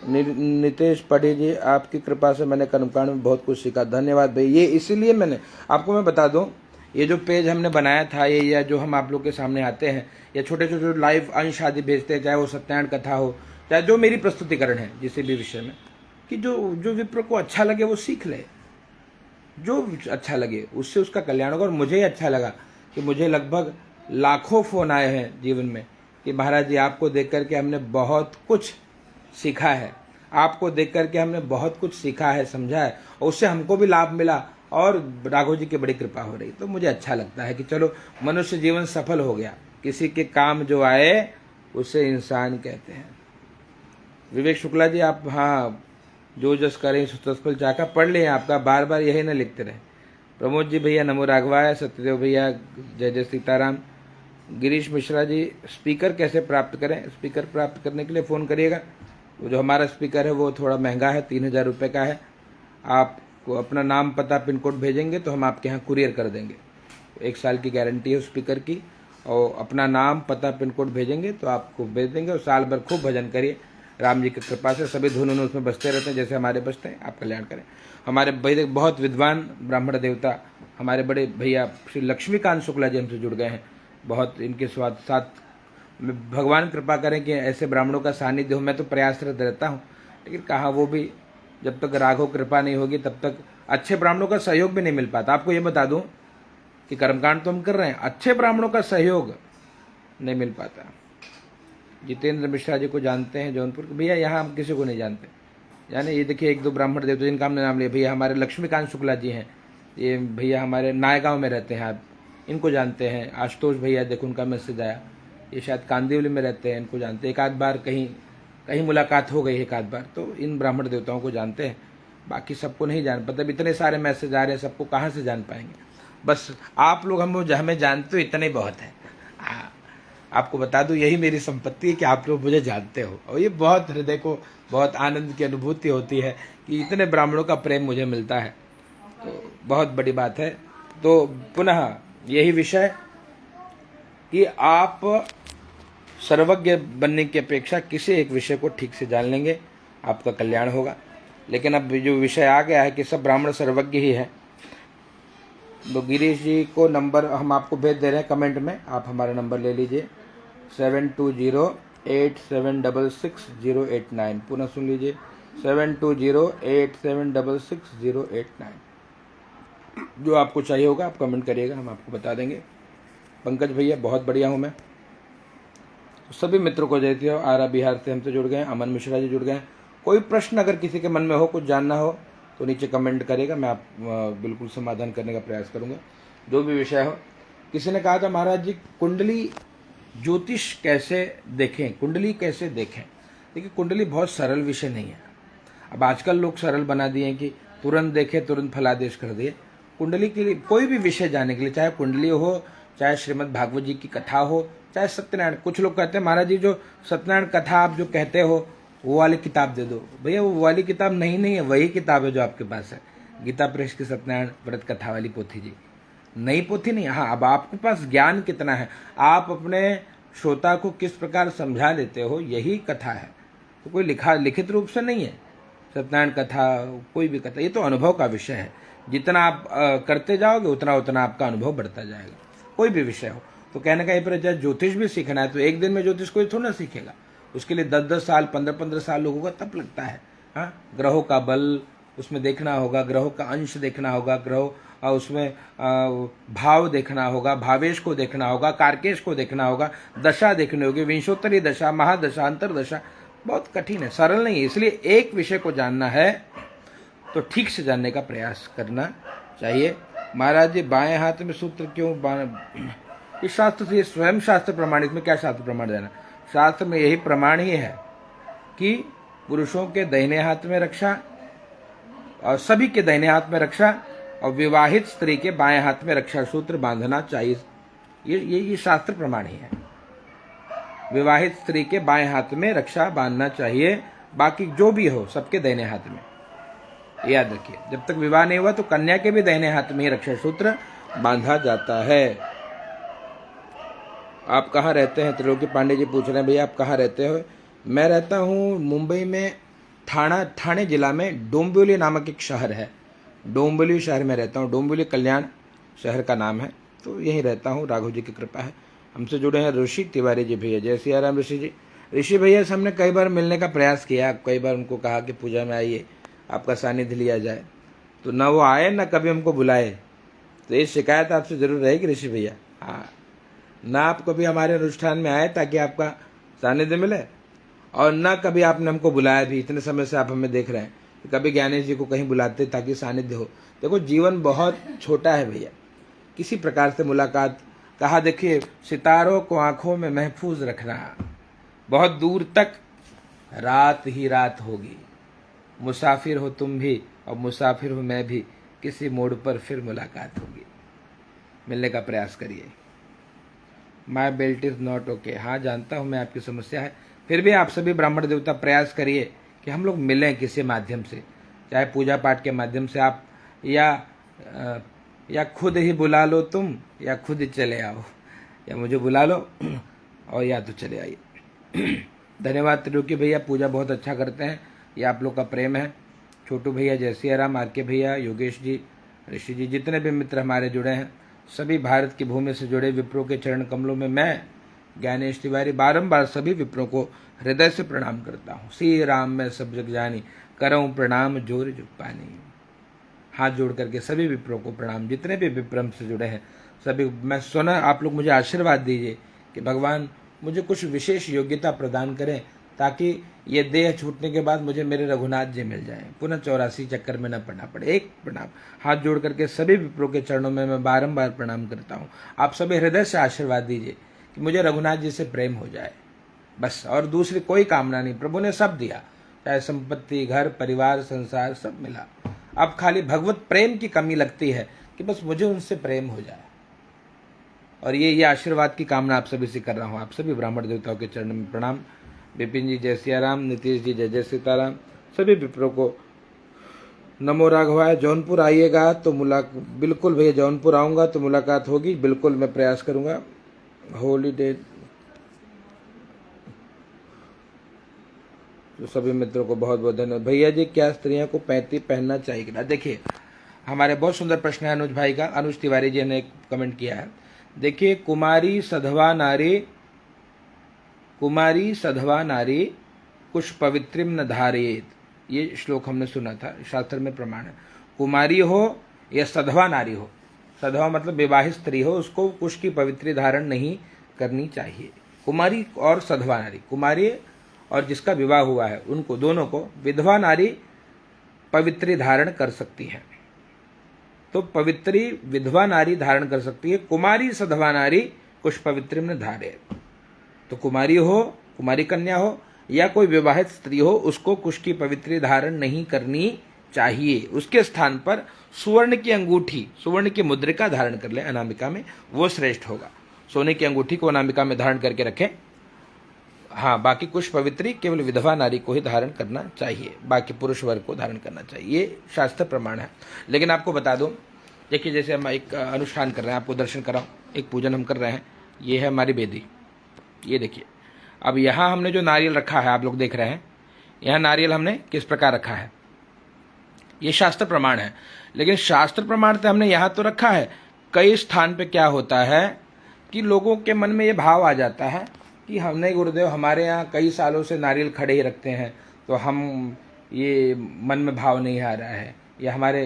नितेश पढ़ी जी, आपकी कृपा से मैंने कर्मकांड में बहुत कुछ सीखा, धन्यवाद भैया। ये इसीलिए मैं बता दूं, ये जो पेज हमने बनाया था, ये या जो हम आप लोग के सामने आते हैं, या छोटे छोटे लाइव अंश आदि भेजते हैं, चाहे वो सत्यानारायण कथा हो, चाहे जो मेरी प्रस्तुतिकरण है किसी भी विषय में, कि जो विप्र को अच्छा लगे वो सीख ले, जो अच्छा लगे उससे उसका कल्याण होगा। और मुझे अच्छा लगा कि मुझे लगभग लाखों फोन आए हैं जीवन में कि महाराज जी आपको देख करके हमने बहुत कुछ सीखा है, आपको देख करके हमने बहुत कुछ सीखा है, समझा है, और उससे हमको भी लाभ मिला और राघव जी की बड़ी कृपा हो रही। तो मुझे अच्छा लगता है कि चलो मनुष्य जीवन सफल हो गया, किसी के काम जो आए उसे इंसान कहते हैं। विवेक शुक्ला जी, आप हाँ जो जस करें सुतस्फल चाका पढ़ लें, आपका बार बार यही ना लिखते रहे। प्रमोद जी भैया नमो राघवाय, सत्यदेव भैया जय जय सीताराम। गिरीश मिश्रा जी, स्पीकर कैसे प्राप्त करें? स्पीकर प्राप्त करने के लिए फ़ोन करिएगा। वो जो हमारा स्पीकर है वो थोड़ा महंगा है, 3000 रुपये का है। आपको अपना नाम पता पिन कोड भेजेंगे तो हम आपके यहाँ कुरियर कर देंगे। 1 साल की गारंटी है स्पीकर की, और अपना नाम पता पिन कोड भेजेंगे तो आपको भेज देंगे। और साल भर खूब भजन करिए, राम जी की कृपा से सभी धुन उसमें बजते रहते हैं जैसे हमारे बजते हैं। आप कल्याण करें। हमारे बहुत विद्वान ब्राह्मण देवता हमारे बड़े भैया श्री लक्ष्मीकांत शुक्ला जी हमसे जुड़ गए हैं। बहुत इनके साथ भगवान कृपा करें कि ऐसे ब्राह्मणों का सानिध्य हो। मैं तो प्रयासरत रहता हूँ, लेकिन कहाँ वो भी, जब तक राघव कृपा नहीं होगी तब तक अच्छे ब्राह्मणों का सहयोग भी नहीं मिल पाता। आपको ये बता दूं कि कर्मकांड तो हम कर रहे हैं, अच्छे ब्राह्मणों का सहयोग नहीं मिल पाता। जितेंद्र मिश्रा जी को जानते हैं जौनपुर के भैया? यहाँ हम किसी को नहीं जानते। यानी ये देखिए 1-2 ब्राह्मण देवता जिनका हमने नाम लिया, भैया हमारे लक्ष्मीकांत शुक्ला जी हैं, ये भैया हमारे नायगांव में रहते हैं, आप इनको जानते हैं। आशुतोष भैया, देखो उनका मैसेज आया, ये शायद कांदिवली में रहते हैं, इनको जानते हैं। एक आध बार कहीं मुलाकात हो गई, एक आध बार, तो इन ब्राह्मण देवताओं को जानते हैं, बाकी सबको नहीं जान पाते। इतने सारे मैसेज आ रहे हैं, सबको कहाँ से जान पाएंगे। बस आप लोग हमें जानते हो, इतना ही बहुत है। आपको बता दूं, यही मेरी संपत्ति है कि आप लोग मुझे जानते हो, और ये बहुत हृदय को बहुत आनंद की अनुभूति होती है कि इतने ब्राह्मणों का प्रेम मुझे मिलता है, तो बहुत बड़ी बात है। तो पुनः यही विषय कि आप सर्वज्ञ बनने की अपेक्षा किसी एक विषय को ठीक से जान लेंगे, आपका कल्याण होगा। लेकिन अब जो विषय आ गया है कि सब ब्राह्मण सर्वज्ञ ही है, तो गिरीश जी को नंबर हम आपको भेज दे रहे हैं कमेंट में, आप हमारा नंबर ले लीजिए 7208766089। पुनः सुन लीजिए 7208766089। जो आपको चाहिए होगा आप कमेंट करिएगा, हम आपको बता देंगे। पंकज भैया बहुत बढ़िया हूँ मैं। तो सभी मित्रों को जय हो। आरा बिहार से हमसे जुड़ गए हैं, अमन मिश्रा जी जुड़ गए हैं। कोई प्रश्न अगर किसी के मन में हो, कुछ जानना हो तो नीचे कमेंट करेगा, मैं आप बिल्कुल समाधान करने का प्रयास करूंगा, जो भी विषय हो। किसी ने कहा था महाराज जी कुंडली ज्योतिष कैसे देखें, कुंडली कैसे देखें? देखिए कुंडली बहुत सरल विषय नहीं है। अब आजकल लोग सरल बना दिए हैं कि तुरंत देखे तुरंत फलादेश कर दिए। कुंडली के लिए कोई भी विषय जानने के लिए, चाहे कुंडली हो, चाहे श्रीमद् भागवत जी की कथा हो, चाहे सत्यनारायण, कुछ लोग कहते हैं महाराज जी जो सत्यनारायण कथा आप जो कहते हो वो वाली किताब दे दो। भैया वो वाली किताब नहीं है, वही किताब है जो आपके पास है, गीता प्रेस की सत्यनारायण व्रत कथा वाली पोथी जी। नई पोथी नहीं। हाँ, अब आपके पास ज्ञान कितना है, आप अपने श्रोता को किस प्रकार समझा लेते हो, यही कथा है। तो कोई लिखित रूप से नहीं है। सत्यनारायण कथा, कोई भी कथा, ये तो अनुभव का विषय है। जितना आप करते जाओगे उतना उतना आपका अनुभव बढ़ता जाएगा, कोई भी विषय हो। तो कहने का ये पर ज्योतिष भी सीखना है तो एक दिन में ज्योतिष कोई थोड़ा ना सीखेगा, उसके लिए 10-10 साल 15-15 साल लोगों का तप लगता है। हाँ, ग्रहों का बल उसमें देखना होगा, ग्रहों का अंश देखना होगा, ग्रहों उसमें भाव देखना होगा, भावेश को देखना होगा, कारकेश को देखना होगा, दशा देखनी होगी, विंशोत्तरी दशा, महादशा, अंतरदशा, बहुत कठिन है, सरल नहीं है। इसलिए एक विषय को जानना है तो ठीक से जानने का प्रयास करना चाहिए। महाराज जी बाएं हाथ में सूत्र क्यों? इस शास्त्र से, स्वयं शास्त्र प्रमाणित में क्या शास्त्र प्रमाण देना? शास्त्र में यही प्रमाण ही है कि पुरुषों के दाहिने हाथ में रक्षा और सभी के दाहिने हाथ में रक्षा और विवाहित स्त्री के बाएं हाथ में रक्षा सूत्र बांधना चाहिए। ये शास्त्र प्रमाण ही है। विवाहित स्त्री के बाएं हाथ में रक्षा बांधना चाहिए, बाकी जो भी हो सबके दाहिने हाथ में। याद रखिए, जब तक विवाह नहीं हुआ तो कन्या के भी दाहिने हाथ में ही रक्षा सूत्र बांधा जाता है। आप कहाँ रहते हैं? त्रिलोकी पांडे जी पूछ रहे हैं, भैया आप कहाँ रहते हो? मैं रहता हूँ मुंबई में, ठाणे जिला में डोंबिवली नामक एक शहर है, डोंबिवली शहर में रहता हूँ। डोंबिवली कल्याण शहर का नाम है, तो यहीं रहता हूँ। राघव जी की कृपा है। हमसे जुड़े हैं ऋषि तिवारी जी भैया। जय सिया राम ऋषि जी। ऋषि भैया से हमने कई बार मिलने का प्रयास किया, कई बार उनको कहा कि पूजा में आइए, आपका सानिध्य लिया जाए, तो न वो आए न कभी हमको बुलाए। तो ये शिकायत आपसे जरूर रहेगी ऋषि भैया। हाँ, ना आप कभी हमारे अनुष्ठान में आए ताकि आपका सानिध्य मिले, और न कभी आपने हमको बुलाया भी। इतने समय से आप हमें देख रहे हैं, कभी ज्ञानेश जी को कहीं बुलाते ताकि सानिध्य हो। देखो, जीवन बहुत छोटा है भैया, किसी प्रकार से मुलाकात। कहा देखिए, सितारों को आंखों में महफूज रखना, बहुत दूर तक रात ही रात होगी। मुसाफिर हो तुम भी और मुसाफिर हो मैं भी, किसी मोड़ पर फिर मुलाकात होगी। मिलने का प्रयास करिए। माई बेल्ट इज नॉट ओके। हाँ, जानता हूँ मैं आपकी समस्या है, फिर भी आप सभी ब्राह्मण देवता प्रयास करिए कि हम लोग मिलें किसी माध्यम से, चाहे पूजा पाठ के माध्यम से आप, या खुद ही बुला लो तुम, या खुद ही चले आओ, या मुझे बुला लो और या तो चले आइए। धन्यवाद त्रिलोकी भैया, पूजा बहुत अच्छा करते हैं, ये आप लोग का प्रेम है। छोटू भैया, जय सिया राम, आर के भैया, योगेश जी, ऋषि जी, जितने भी मित्र हमारे जुड़े हैं, सभी भारत की भूमि से जुड़े विप्रों के चरण कमलों में मैं ज्ञानेश तिवारी बारंबार सभी विप्रों को हृदय से प्रणाम करता हूँ। श्री राम में सब जग जानी, करऊं प्रणाम जोर जुग पानी। हाथ जोड़ करके सभी विप्रों को प्रणाम, जितने भी विप्रम से जुड़े हैं सभी। मैं सुना आप लोग मुझे आशीर्वाद दीजिए कि भगवान मुझे कुछ विशेष योग्यता प्रदान करें, ताकि ये देह छूटने के बाद मुझे मेरे रघुनाथ जी मिल जाएं, पुनः 84 चक्कर में न पड़ना पड़े। एक प्रणाम, हाथ जोड़ करके सभी विप्रों के चरणों में मैं बारंबार प्रणाम करता हूँ। आप सभी हृदय से आशीर्वाद दीजिए कि मुझे रघुनाथ जी से प्रेम हो जाए, बस, और दूसरी कोई कामना नहीं। प्रभु ने सब दिया, चाहे संपत्ति, घर, परिवार, संसार, सब मिला। अब खाली भगवत प्रेम की कमी लगती है कि बस मुझे उनसे प्रेम हो जाए। और ये आशीर्वाद की कामना आप सभी से कर रहा हूँ। आप सभी ब्राह्मण देवताओं के चरण में प्रणाम। विपिन जी जय सिया राम, नीतीश जी जय जय सीताराम, सभी विप्रों को नमो राघवाय। जौनपुर आइएगा तो बिल्कुल भैया, जौनपुर आऊँगा तो मुलाकात होगी, बिल्कुल मैं प्रयास करूँगा। होली डे तो सभी मित्रों को बहुत बहुत धन्यवाद। भैया जी, क्या स्त्रियों को पैंती पहनना चाहिए? देखिए, हमारे बहुत सुंदर प्रश्न है अनुज भाई का, अनुज तिवारी जी ने कमेंट किया है। देखिए, कुमारी सधवा नारी कुछ पवित्रिम न धारेत, ये श्लोक हमने सुना था, शास्त्र में प्रमाण है। कुमारी हो या सधवा नारी हो, सधवा मतलब विवाहित स्त्री हो, उसको कुछ की पवित्री धारण नहीं करनी चाहिए। कुमारी और सधवा नारी, कुमारी और जिसका विवाह हुआ है, उनको दोनों को विधवा नारी पवित्री धारण कर सकती है। तो पवित्री विधवा नारी धारण कर सकती है, कुमारी सधवा नारी कुछ पवित्रिम न धारे। तो कुमारी हो, कुमारी कन्या हो या कोई विवाहित स्त्री हो, उसको कुछ की पवित्री धारण नहीं करनी चाहिए। उसके स्थान पर सुवर्ण की अंगूठी, सुवर्ण की मुद्रिका धारण कर ले अनामिका में, वो श्रेष्ठ होगा। सोने की अंगूठी को अनामिका में धारण करके रखें। हाँ, बाकी कुछ पवित्री केवल विधवा नारी को ही धारण करना चाहिए, बाकी पुरुष वर्ग को धारण करना चाहिए, ये शास्त्र प्रमाण है। लेकिन आपको बता दूं, देखिए जैसे हम एक अनुष्ठान कर रहे हैं, आपको दर्शन कराऊं, एक पूजन हम कर रहे हैं। ये है हमारी वेदी, ये देखिए। अब यहाँ हमने जो नारियल रखा है, आप लोग देख रहे हैं, यहाँ नारियल हमने किस प्रकार रखा है, ये शास्त्र प्रमाण है। लेकिन शास्त्र प्रमाण से हमने यहाँ तो रखा है, कई स्थान पे क्या होता है कि लोगों के मन में ये भाव आ जाता है कि हमने गुरुदेव हमारे यहाँ कई सालों से नारियल खड़े ही रखते हैं, तो हम ये मन में भाव नहीं आ रहा है, ये हमारे,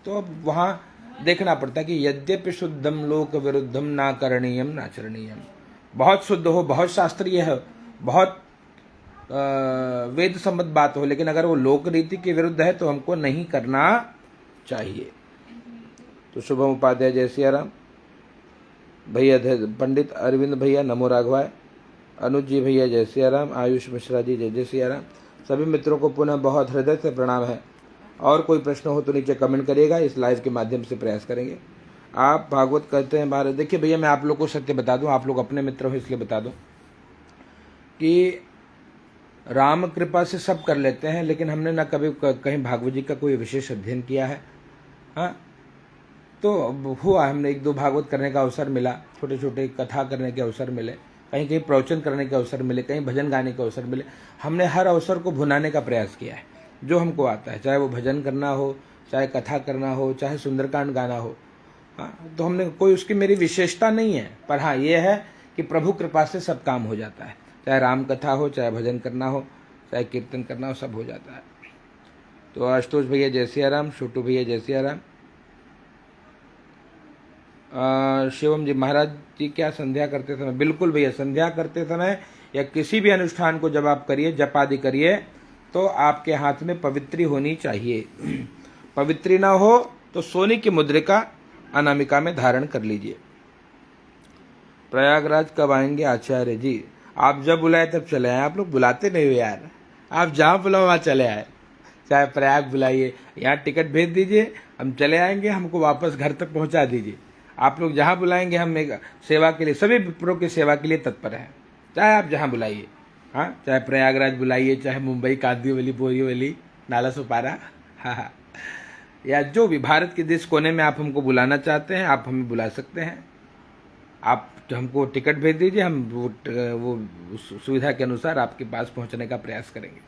तो अब वहाँ देखना पड़ता है कि यद्यपि शुद्धम लोक विरुद्धम ना करणीयम नाचरणीयम। बहुत शुद्ध हो, बहुत शास्त्रीय है, बहुत वेद सम्मत बात हो, लेकिन अगर वो लोक रीति के विरुद्ध है तो हमको नहीं करना चाहिए। तो शुभम उपाध्याय जय सिया राम भैया, पंडित अरविंद भैया नमो राघवाय, अनुज जी भैया जय सिया राम, आयुष मिश्रा जी जय जय सिया राम। सभी मित्रों को पुनः बहुत हृदय से प्रणाम है। और कोई प्रश्न हो तो नीचे कमेंट करिएगा, इस लाइव के माध्यम से प्रयास करेंगे। आप भागवत कहते हैं भारत, देखिए भैया मैं आप लोग को सत्य बता दूं, आप लोग अपने मित्र हो इसलिए बता दूं कि राम कृपा से सब कर लेते हैं, लेकिन हमने ना कभी कहीं भागवत जी का कोई विशेष अध्ययन किया है। हाँ, तो हुआ हमने एक दो भागवत करने का अवसर मिला, छोटे छोटे कथा करने के अवसर मिले, कहीं कहीं प्रवचन करने के अवसर मिले, कहीं भजन गाने के अवसर मिले। हमने हर अवसर को भुनाने का प्रयास किया है जो हमको आता है, चाहे वो भजन करना हो, चाहे कथा करना हो, चाहे सुंदरकांड गाना हो। हाँ, तो हमने कोई, उसकी मेरी विशेषता नहीं है, पर हाँ ये है कि प्रभु कृपा से सब काम हो जाता है, चाहे राम कथा हो, चाहे भजन करना हो, चाहे कीर्तन करना हो, सब हो जाता है। तो आशुतोष भैया जय सिया राम, छोटू भैया जय सिया राम। शिवम जी महाराज जी क्या संध्या करते समय, बिल्कुल भैया संध्या करते समय या किसी भी अनुष्ठान को जब आप करिए, जप आदि करिए, तो आपके हाथ में पवित्री होनी चाहिए। पवित्री ना हो तो सोने की मुद्रिका अनामिका में धारण कर लीजिए। प्रयागराज कब आएंगे आचार्य जी? आप जब बुलाए तब चले आए, आप लोग बुलाते नहीं हो यार, आप जहाँ बुलाओ वहाँ चले आए। चाहे प्रयाग बुलाइए, यहाँ टिकट भेज दीजिए, हम चले आएंगे, हमको वापस घर तक पहुँचा दीजिए। आप लोग जहाँ बुलाएंगे हम एक सेवा के लिए, सभी विप्रों की सेवा के लिए तत्पर हैं, चाहे आप जहाँ बुलाइए। हाँ, चाहे प्रयागराज बुलाइए, चाहे मुंबई कांदिवली बोरीवली नाला सुपारा, हाँ, या जो भी भारत के जिस कोने में आप हमको बुलाना चाहते हैं आप हमें बुला सकते हैं। आप हमको टिकट भेज दीजिए, हम वो सुविधा के अनुसार आपके पास पहुंचने का प्रयास करेंगे।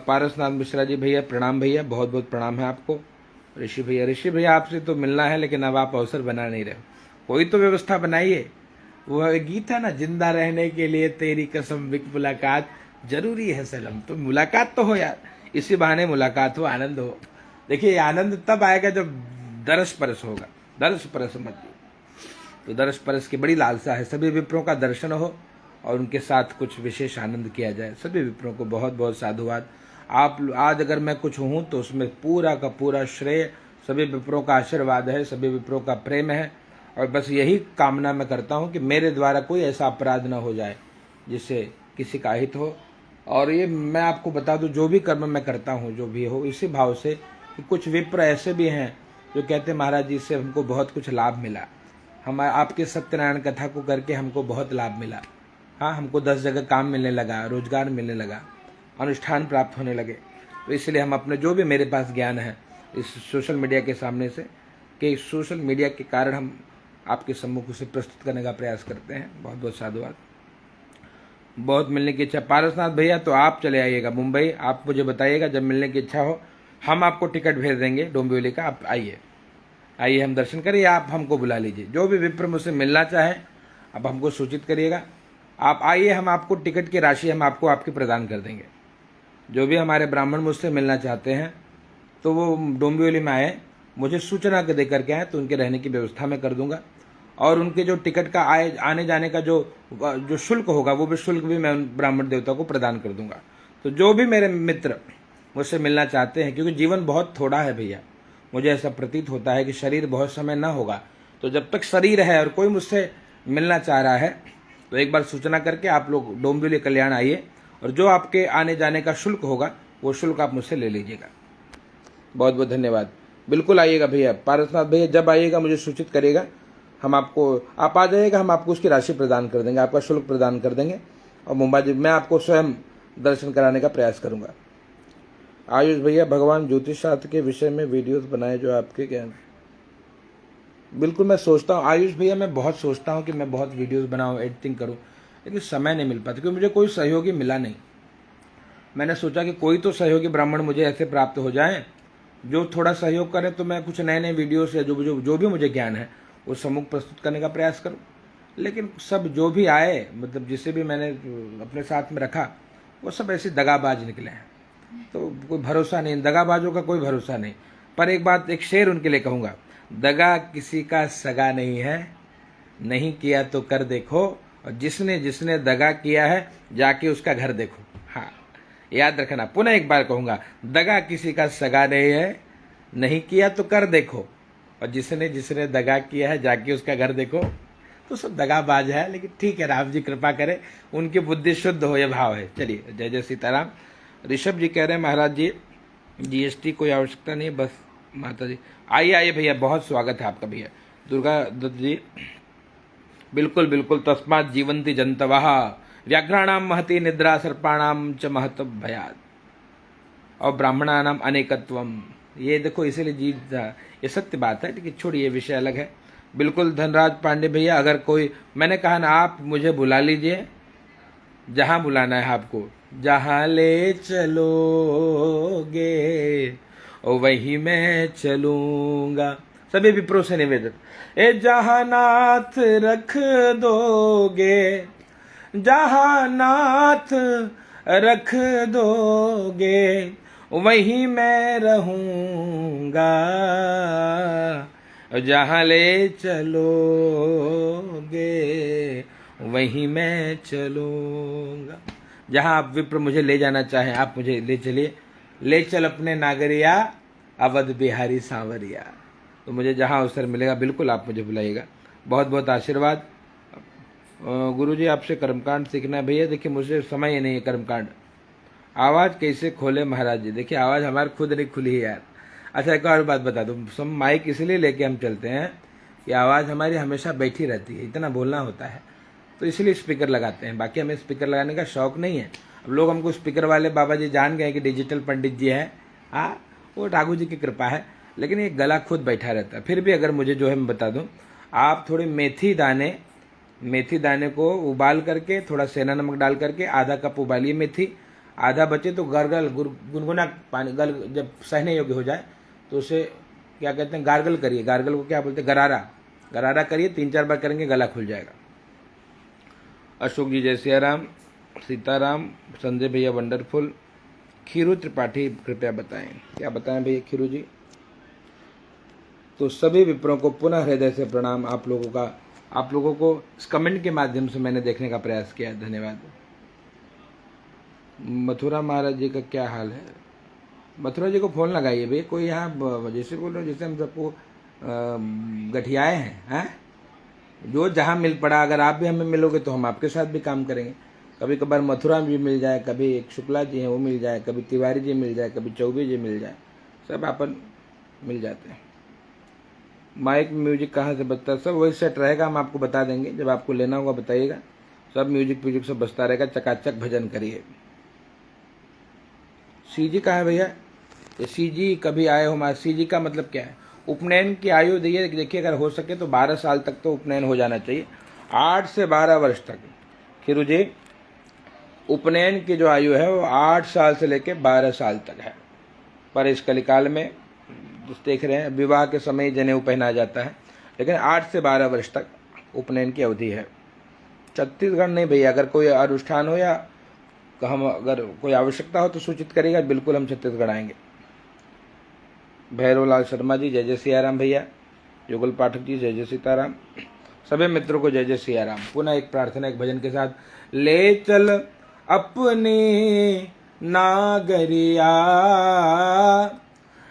पारसनाथ मिश्रा जी भैया प्रणाम भैया, बहुत बहुत प्रणाम है आपको। ऋषि भैया आपसे तो मिलना है, लेकिन अब आप अवसर बना नहीं रहे, कोई तो व्यवस्था बनाइए। वो गीत है ना, जिंदा रहने के लिए तेरी कसम विक मुलाकात जरूरी है सनम, तो मुलाकात तो हो यार, इसी बहाने मुलाकात हो, आनंद हो। देखिए आनंद तब आएगा जब दरस परस होगा, दरस परस मत। तो दरस परस की बड़ी लालसा है, सभी विप्रों का दर्शन हो और उनके साथ कुछ विशेष आनंद किया जाए। सभी विप्रों को बहुत बहुत साधुवाद। आप आज अगर मैं कुछ हूँ तो उसमें पूरा का पूरा श्रेय सभी विप्रों का आशीर्वाद है, सभी विप्रों का प्रेम है, और बस यही कामना मैं करता हूँ कि मेरे द्वारा कोई ऐसा अपराध ना हो जाए जिससे किसी का हित हो। और ये मैं आपको बता दूँ, जो भी कर्म मैं करता हूँ, जो भी हो, इसी भाव से कि कुछ विप्र ऐसे भी हैं जो कहते हैं महाराज जी से हमको बहुत कुछ लाभ मिला, हम आपके सत्यनारायण कथा को करके हमको बहुत लाभ मिला। हाँ, हमको 10 जगह काम मिलने लगा, रोजगार मिलने लगा, अनुष्ठान प्राप्त होने लगे। तो इसलिए हम अपने जो भी मेरे पास ज्ञान है इस सोशल मीडिया के सामने से, कि सोशल मीडिया के कारण हम आपके सम्मुख से प्रस्तुत करने का प्रयास करते हैं। बहुत बहुत साधुवाद। बहुत मिलने की इच्छा पारसनाथ भैया, तो आप चले आइएगा मुंबई, आप मुझे बताइएगा जब मिलने की इच्छा हो, हम आपको टिकट भेज देंगे डोंबिवली का, आप आइए, हम दर्शन करिए, आप हमको बुला लीजिए। जो भी विप्र मुझसे मिलना चाहे आप हमको सूचित करिएगा, आप आइए, हम आपको टिकट की राशि हम आपको आपकी प्रदान कर देंगे। जो भी हमारे ब्राह्मण मुझसे मिलना चाहते हैं तो वो डोंबिवली में आए, मुझे सूचना दे करके आए, तो उनके रहने की व्यवस्था मैं कर दूंगा। और उनके जो टिकट का आने जाने का जो शुल्क होगा, वो भी शुल्क भी मैं ब्राह्मण देवता को प्रदान कर दूंगा। तो जो भी मेरे मित्र मुझसे मिलना चाहते हैं, क्योंकि जीवन बहुत थोड़ा है भैया, मुझे ऐसा प्रतीत होता है कि शरीर बहुत समय ना होगा, तो जब तक शरीर है और कोई मुझसे मिलना चाह रहा है तो एक बार सूचना करके आप लोग डोंबिवली कल्याण आइए, और जो आपके आने जाने का शुल्क होगा वो शुल्क आप मुझसे ले लीजिएगा। बहुत बहुत धन्यवाद। बिल्कुल आइएगा भैया, पारसनाथ भैया जब आइएगा मुझे सूचित करिएगा, हम आपको, आप आ जाइएगा, हम आपको उसकी राशि प्रदान कर देंगे, आपका शुल्क प्रदान कर देंगे, और मुंबई मैं आपको स्वयं दर्शन कराने का प्रयास करूंगा। आयुष भैया, भगवान ज्योतिष शास्त्र के विषय में वीडियोस बनाए जो आपके ज्ञान बिल्कुल मैं सोचता हूँ आयुष भैया, मैं बहुत सोचता हूँ कि मैं बहुत वीडियोस बनाऊँ, एडिटिंग करूँ, लेकिन समय नहीं मिल पाता क्योंकि मुझे कोई सहयोगी मिला नहीं। मैंने सोचा कि कोई तो सहयोगी ब्राह्मण मुझे ऐसे प्राप्त हो जाए जो थोड़ा सहयोग करे, तो मैं कुछ नए नए वीडियोस या जो भी मुझे ज्ञान है वो सम्मुख प्रस्तुत करने का प्रयास करूँ। लेकिन सब जो भी आए, मतलब जिसे भी मैंने अपने साथ में रखा, वो सब ऐसे दगाबाज निकले हैं। तो कोई भरोसा नहीं, दगाबाजों का कोई भरोसा नहीं। पर एक बात, एक शेर उनके लिए कहूँगा, दगा किसी का सगा नहीं है, नहीं किया तो कर देखो, और जिसने जिसने दगा किया है जाके उसका घर देखो। हाँ, याद रखना, पुनः एक बार कहूँगा, दगा किसी का सगा नहीं है, नहीं किया तो कर देखो, और जिसने जिसने दगा किया है जाके उसका घर देखो। तो सब दगाबाज है, लेकिन ठीक है, राम जी कृपा करें, उनकी बुद्धि शुद्ध हो, यह भाव है। चलिए, जय जय सीताराम। ऋषभ जी कह रहे हैं महाराज जी जीएसटी कोई आवश्यकता नहीं, बस माता जी। आइए आइए भैया, बहुत स्वागत है आपका भैया। दुर्गा दत्त जी, बिल्कुल बिल्कुल, तस्मात् जीवंती जंतवः व्याघ्राणाम महती निद्रा सर्पाणाम च महत भयात् और ब्राह्मणानाम अनेकत्वम। ये देखो, इसीलिए जी, ये सत्य बात है, लेकिन छोड़िए, ये विषय अलग है। बिल्कुल धनराज पांडे भैया, अगर कोई, मैंने कहा ना, आप मुझे बुला लीजिए, जहां बुलाना है आपको, जहां ले चलोगे ओ वही मैं चलूंगा। सभी विप्रो से निवेदन, ए जहां नाथ रख दोगे, जहां नाथ रख दोगे वहीं मैं रहूंगा, जहां ले चलोगे वहीं मैं चलूंगा। जहां आप विप्र मुझे ले जाना चाहें, आप मुझे ले चलिए, ले चल अपने नागरिया अवध बिहारी सांवरिया। तो मुझे जहां अवसर मिलेगा बिल्कुल आप मुझे बुलाइएगा। बहुत बहुत आशीर्वाद। गुरुजी आपसे कर्मकांड सीखना है भैया। देखिए, मुझे समय ही नहीं है कर्मकांड। आवाज़ कैसे खोले महाराज जी? देखिए, आवाज़ हमारी खुद नहीं खुली है यार। अच्छा, एक और बात बता दूँ, सब माइक इसलिए लेके हम चलते हैं कि आवाज़ हमारी हमेशा बैठी रहती है, इतना बोलना होता है, तो इसलिए स्पीकर लगाते हैं। बाकी हमें स्पीकर लगाने का शौक नहीं है। अब लोग हमको स्पीकर वाले बाबा जी जान गए कि डिजिटल पंडित जी हैं। हाँ, वो ठाकुर जी की कृपा है, लेकिन ये गला खुद बैठा रहता है। फिर भी अगर मुझे जो है मैं बता दूँ, आप थोड़े मेथी दाने को उबाल करके, थोड़ा सेंधा नमक डाल करके आधा कप उबालिए मेथी, आधा बचे तो गार्गल, गुनगुना पानी, जब सहने योग्य हो जाए तो उसे क्या कहते हैं, गार्गल करिए। गार्गल को क्या बोलते हैं? गरारा करिए, 3-4 बार करेंगे गला खुल जाएगा। अशोक जी जय सियाराम, सीताराम, संजय भैया वंडरफुल। खीरू त्रिपाठी कृपया बताएं, क्या बताएं भैया खीरू जी? तो सभी विप्रों को पुनः हृदय से प्रणाम। आप लोगों को इस कमेंट के माध्यम से मैंने देखने का प्रयास किया, धन्यवाद। मथुरा महाराज जी का क्या हाल है? मथुरा जी को फोन लगाइए भैया, कोई यहाँ जैसे बोल रहे हो जैसे हम सबको गठियाए हैं। जो जहाँ मिल पड़ा, अगर आप भी हमें मिलोगे तो हम आपके साथ भी काम करेंगे। कभी कभार मथुरा जी मिल जाए, कभी एक शुक्ला जी हैं वो मिल जाए, कभी तिवारी जी मिल जाए, कभी चौबे जी मिल जाए, सब अपन मिल जाते हैं। माइक म्यूजिक कहाँ से बजता है? सब वही सेट रहेगा, हम आपको बता देंगे, जब आपको लेना होगा बताइएगा। सब म्यूजिक सब बजता रहेगा, चकाचक भजन करिए। सीजी कहाँ है भैया? ये सीजी कभी आए हो हमारे? सीजी का मतलब क्या है? उपनयन की आयु देखिए, अगर हो सके तो 12 साल तक तो उपनयन हो जाना चाहिए, 8 से 12 वर्ष तक। खीरू जी, उपनयन की जो आयु है वो 8 साल से लेकर 12 साल तक है। पर इस कलिकाल में देख रहे हैं, विवाह के समय जनेऊ पहनाया जाता है, लेकिन 8 से 12 वर्ष तक उपनयन की अवधि है। छत्तीसगढ़ नहीं भैया, अगर कोई अनुष्ठान हो या हम अगर कोई आवश्यकता हो तो सूचित करेगा, बिल्कुल हम छत्तीसगढ़ आएंगे। भैरवलाल शर्मा जी जय जय सियाराम भैया। युगल पाठक जी जय जय सीताराम। सभी मित्रों को जय जय सियाराम। पुनः एक प्रार्थना, एक भजन के साथ। ले चल अपनी नागरिया,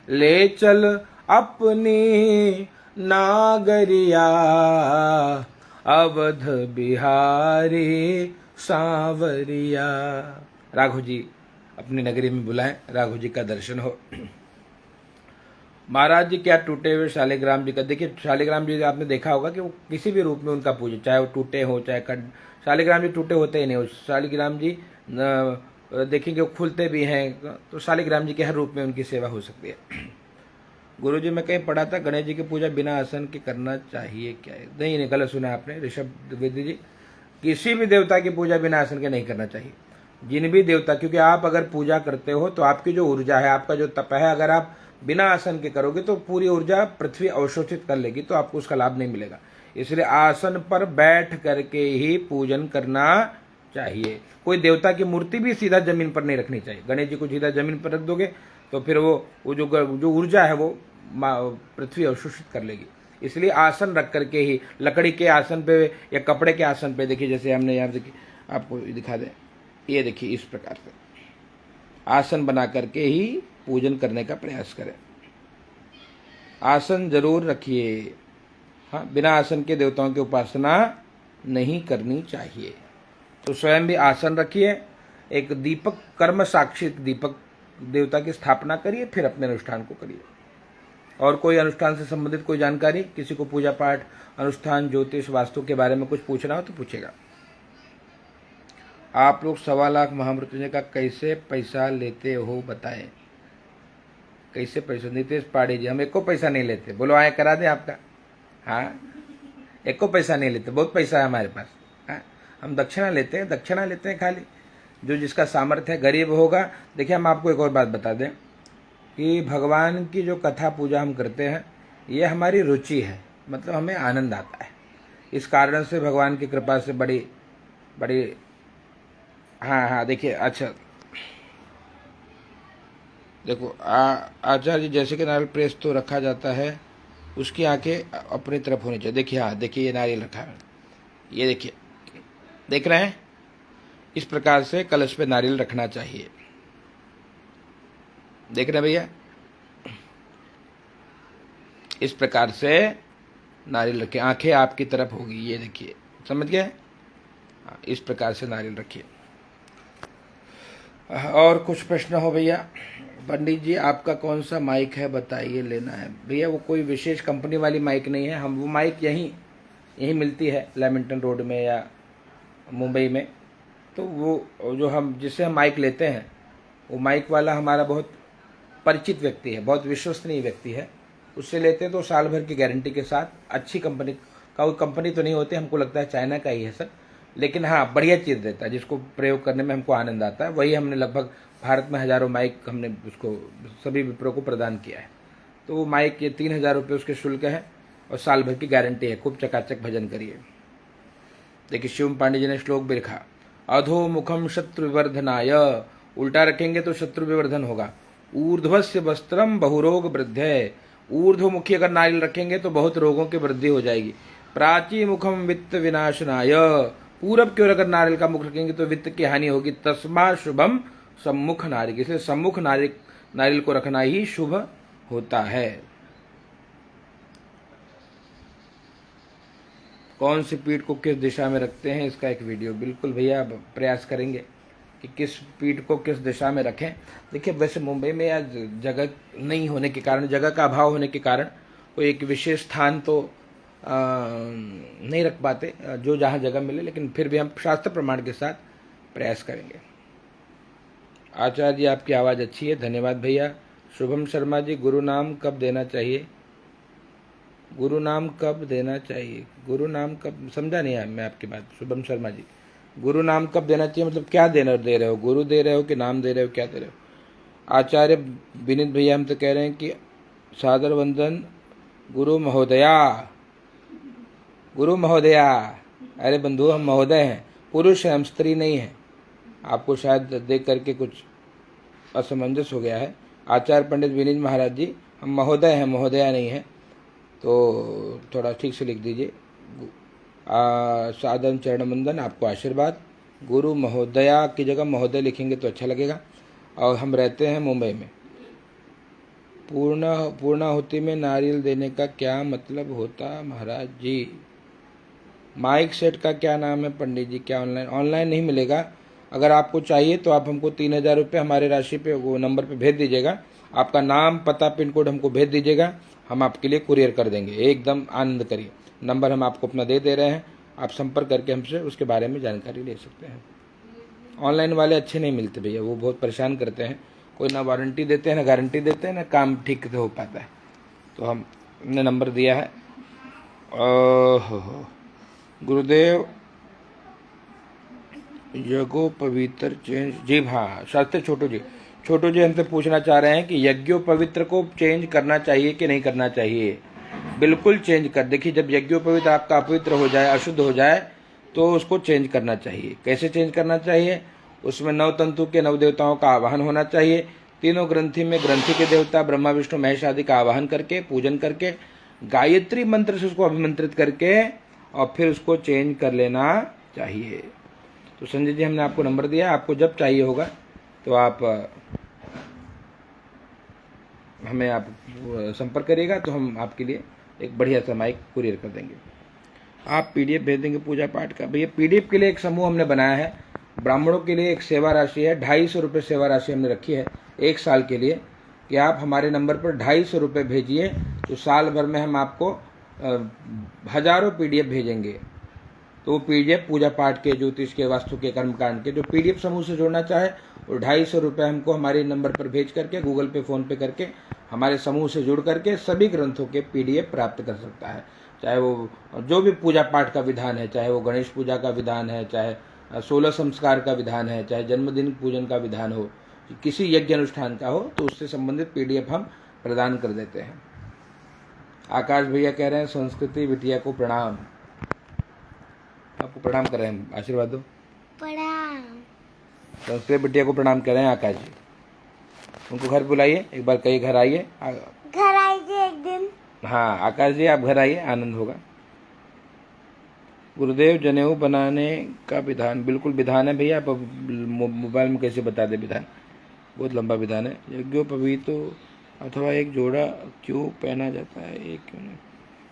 ले चल अपनी नागरिया, अवध बिहारी सांवरिया। राघव जी अपनी नगरी में बुलाएं, राघव जी का दर्शन हो। महाराज जी क्या टूटे हुए शालिग्राम जी का? देखिए, शालिग्राम जी आपने देखा होगा कि वो किसी भी रूप में उनका पूजन, चाहे वो टूटे हो चाहे शालिग्राम जी टूटे होते ही नहीं। शालिग्राम जी देखेंगे वो खुलते भी हैं, तो शालिग्राम जी के हर रूप में उनकी सेवा हो सकती है। गुरुजी मैं कहीं पढ़ा था गणेश जी की पूजा बिना आसन के करना चाहिए क्या है? नहीं, गलत सुना आपने ऋषभ द्विवेदी जी। किसी भी देवता की पूजा बिना आसन के नहीं करना चाहिए। जिन भी देवता, क्योंकि आप अगर पूजा करते हो तो आपकी जो ऊर्जा है, आपका जो तप है, अगर आप बिना आसन के करोगे तो पूरी ऊर्जा पृथ्वी अवशोषित कर लेगी, तो आपको उसका लाभ नहीं मिलेगा। इसलिए आसन पर बैठ करके ही पूजन करना चाहिए। कोई देवता की मूर्ति भी सीधा जमीन पर नहीं रखनी चाहिए। गणेश जी को सीधा जमीन पर रख दोगे तो फिर वो जो ऊर्जा है वो पृथ्वी अवशोषित कर लेगी। इसलिए आसन रख करके ही, लकड़ी के आसन पे या कपड़े के आसन पे, देखिए जैसे हमने यहाँ देखिए आपको दिखा दें, ये देखिए इस प्रकार से आसन बना करके ही पूजन करने का प्रयास करें। आसन जरूर रखिए। हाँ, बिना आसन के देवताओं की उपासना नहीं करनी चाहिए। तो स्वयं भी आसन रखिए, एक दीपक, कर्म साक्षी दीपक देवता की स्थापना करिए, फिर अपने अनुष्ठान को करिए। और कोई अनुष्ठान से संबंधित कोई जानकारी, किसी को पूजा पाठ, अनुष्ठान, ज्योतिष, वास्तु के बारे में कुछ पूछना हो तो पूछेगा। आप लोग 1.25 लाख महामृत्युंजय का कैसे पैसा लेते हो बताएं। कैसे पैसा? नीतीश पाड़ी जी, हम एको पैसा नहीं लेते। बोलो आए करा दें आपका। हाँ, एको पैसा नहीं लेते, बहुत पैसा है हमारे पास। हाँ, हम दक्षिणा लेते हैं खाली, जो जिसका सामर्थ्य है, गरीब होगा। देखिए हम आपको एक और बात बता दें कि भगवान की जो कथा पूजा हम करते हैं ये हमारी रुचि है, मतलब हमें आनंद आता है। इस कारण से भगवान की कृपा से बड़ी बड़ी हाँ देखिए, अच्छा देखो आचार्य जी, जैसे कि नारियल प्रेस तो रखा जाता है, उसकी आंखें अपनी तरफ होनी चाहिए। देखिए हाँ, देखिए ये नारियल रखा है, ये देखिए, देख रहे हैं? इस प्रकार से कलश पे नारियल रखना चाहिए। देख रहे हैं भैया? इस प्रकार से नारियल रखिए, आंखें आपकी तरफ होगी, ये देखिए, समझ गए? इस प्रकार से नारियल रखिए। और कुछ प्रश्न हो भैया? पंडित जी आपका कौन सा माइक है बताइए, लेना है। भैया वो कोई विशेष कंपनी वाली माइक नहीं है, हम वो माइक यहीं मिलती है लेमिंगटन रोड में या मुंबई में। तो वो जो हम जिससे हम माइक लेते हैं, वो माइक वाला हमारा बहुत परिचित व्यक्ति है, बहुत विश्वसनीय व्यक्ति है। उससे लेते हैं तो साल भर की गारंटी के साथ, अच्छी कंपनी का, वो कंपनी तो नहीं होती, हमको लगता है चाइना का ही है सर, लेकिन हाँ बढ़िया चीज़ देता है, जिसको प्रयोग करने में हमको आनंद आता है। वही हमने लगभग भारत में हज़ारों माइक हमने उसको सभी विप्रो को प्रदान किया है। तो वो माइक ये 3,000 रुपये उसके शुल्क है और साल भर की गारंटी है। खूब चकाचक भजन करिए। देखिए शिवम पांडे जी ने श्लोक भी लिखा, अधोमुखम शत्रु विवर्धनाय, उल्टा रखेंगे तो शत्रु विवर्धन होगा। ऊर्ध्वस्य वस्त्रम बहुरोग वृद्धय, ऊर्ध्वमुखी अगर नारियल रखेंगे तो बहुत रोगों की वृद्धि हो जाएगी। प्राची मुखम वित्त विनाशनाय, पूरब की ओर अगर नारियल का मुख रखेंगे तो वित्त की हानि होगी। तस्मा शुभम सम्मुख नारियल, इसलिए सम्मुख नारियल को रखना ही शुभ होता है। कौन सी पीठ को किस दिशा में रखते हैं, इसका एक वीडियो बिल्कुल भैया प्रयास करेंगे कि किस पीठ को किस दिशा में रखें। देखिए वैसे मुंबई में या जगह नहीं होने के कारण, जगह का अभाव होने के कारण कोई एक विशेष स्थान तो नहीं रख पाते, जो जहाँ जगह मिले, लेकिन फिर भी हम शास्त्र प्रमाण के साथ प्रयास करेंगे। आचार्य जी आपकी आवाज़ अच्छी है, धन्यवाद भैया। शुभम शर्मा जी, गुरु नाम कब देना चाहिए? गुरु नाम कब देना चाहिए? गुरु नाम कब, समझा नहीं है मैं आपकी बात। शुभम शर्मा जी, गुरु नाम कब देना चाहिए मतलब क्या दे रहे हो? गुरु दे रहे हो कि नाम दे रहे हो, क्या दे रहे हो? आचार्य विनीत भैया हम तो कह रहे हैं कि सादर वंदन गुरु महोदया। गुरु महोदया, अरे बंधु हम महोदय हैं, पुरुष है हम, स्त्री नहीं है। आपको शायद देख करके कुछ असमंजस हो गया है। आचार्य पंडित विनीत महाराज जी, हम महोदय हैं, महोदया नहीं है, तो थोड़ा ठीक से लिख दीजिए। साधन चरण वंदन, आपको आशीर्वाद। गुरु महोदया की जगह महोदय लिखेंगे तो अच्छा लगेगा। और हम रहते हैं मुंबई में। पूर्णाहुति में नारियल देने का क्या मतलब होता महाराज जी? माइक सेट का क्या नाम है पंडित जी? क्या ऑनलाइन नहीं मिलेगा? अगर आपको चाहिए तो आप हमको 3,000 रुपये हमारे राशि पे, वो नंबर पे भेज दीजिएगा। आपका नाम, पता, पिन कोड हमको भेज दीजिएगा, हम आपके लिए कुरियर कर देंगे। एकदम आनंद करिए। नंबर हम आपको अपना दे रहे हैं, आप संपर्क करके हमसे उसके बारे में जानकारी ले सकते हैं। ऑनलाइन वाले अच्छे नहीं मिलते भैया, वो बहुत परेशान करते हैं। कोई ना वारंटी देते हैं, ना गारंटी देते हैं, ना काम ठीक से हो पाता है। तो हमने नंबर दिया है। गुरुदेव यज्ञो पवित्र चेंज जी, हाँ शास्त्री छोटू जी हमसे पूछना चाह रहे हैं कि यज्ञो पवित्र को चेंज करना चाहिए कि नहीं करना चाहिए। बिल्कुल चेंज कर, देखिए जब यज्ञो पवित्र आपका अपवित्र हो जाए, अशुद्ध हो जाए, तो उसको चेंज करना चाहिए। कैसे चेंज करना चाहिए? उसमें 9 तंतु के 9 देवताओं का आवाहन होना चाहिए। तीनों ग्रंथि में ग्रंथि के देवता ब्रह्मा विष्णु महेश आदि का आवाहन करके, पूजन करके, गायत्री मंत्र से उसको अभिमंत्रित करके और फिर उसको चेंज कर लेना चाहिए। तो संजय जी, हमने आपको नंबर दिया, आपको जब चाहिए होगा तो आप हमें आप संपर्क करिएगा, तो हम आपके लिए एक बढ़िया सा माइक कुरियर कर देंगे। आप पीडीएफ भेज देंगे पूजा पाठ का। भैया पीडीएफ के लिए एक समूह हमने बनाया है, ब्राह्मणों के लिए एक सेवा राशि है, 250 रुपये सेवा राशि हमने रखी है 1 साल के लिए, कि आप हमारे नंबर पर 250 रुपये भेजिए, तो साल भर में हम आपको हजारों पीडीएफ भेजेंगे। तो वो पीडीएफ पूजा पाठ के, ज्योतिष के, वास्तु के, कर्मकांड के, जो पीडीएफ समूह से जोड़ना चाहे वो 250 रुपये हमको हमारे नंबर पर भेज करके, गूगल पे, फोन पे करके हमारे समूह से जुड़ करके सभी ग्रंथों के पीडीएफ प्राप्त कर सकता है। चाहे वो जो भी पूजा पाठ का विधान है, चाहे वो गणेश पूजा का विधान है, चाहे 16 संस्कार का विधान है, चाहे जन्मदिन पूजन का विधान हो, किसी यज्ञ अनुष्ठान का हो, तो उससे संबंधित पीडीएफ हम प्रदान कर देते हैं। आकाश भैया कह रहे हैं संस्कृति बिटिया को प्रणाम। आपको प्रणाम कर रहे हैं, आशीर्वाद दो। प्रणाम। संस्कृत बिटिया को प्रणाम कर रहे हैं आकाश जी। उनको घर बुलाइए, एक बार कहीं घर आइए। घर आइए एक दिन। हाँ आकाश जी, आप घर आइए, आनंद होगा। गुरुदेव जनेऊ बनाने का विधान, बिल्कुल विधान है भैया, आप मोबाइल में कैसे बता दे विधान, बहुत लंबा विधान है। यज्ञोपवीतो अथवा एक जोड़ा क्यों पहना जाता है, एक क्यों नहीं?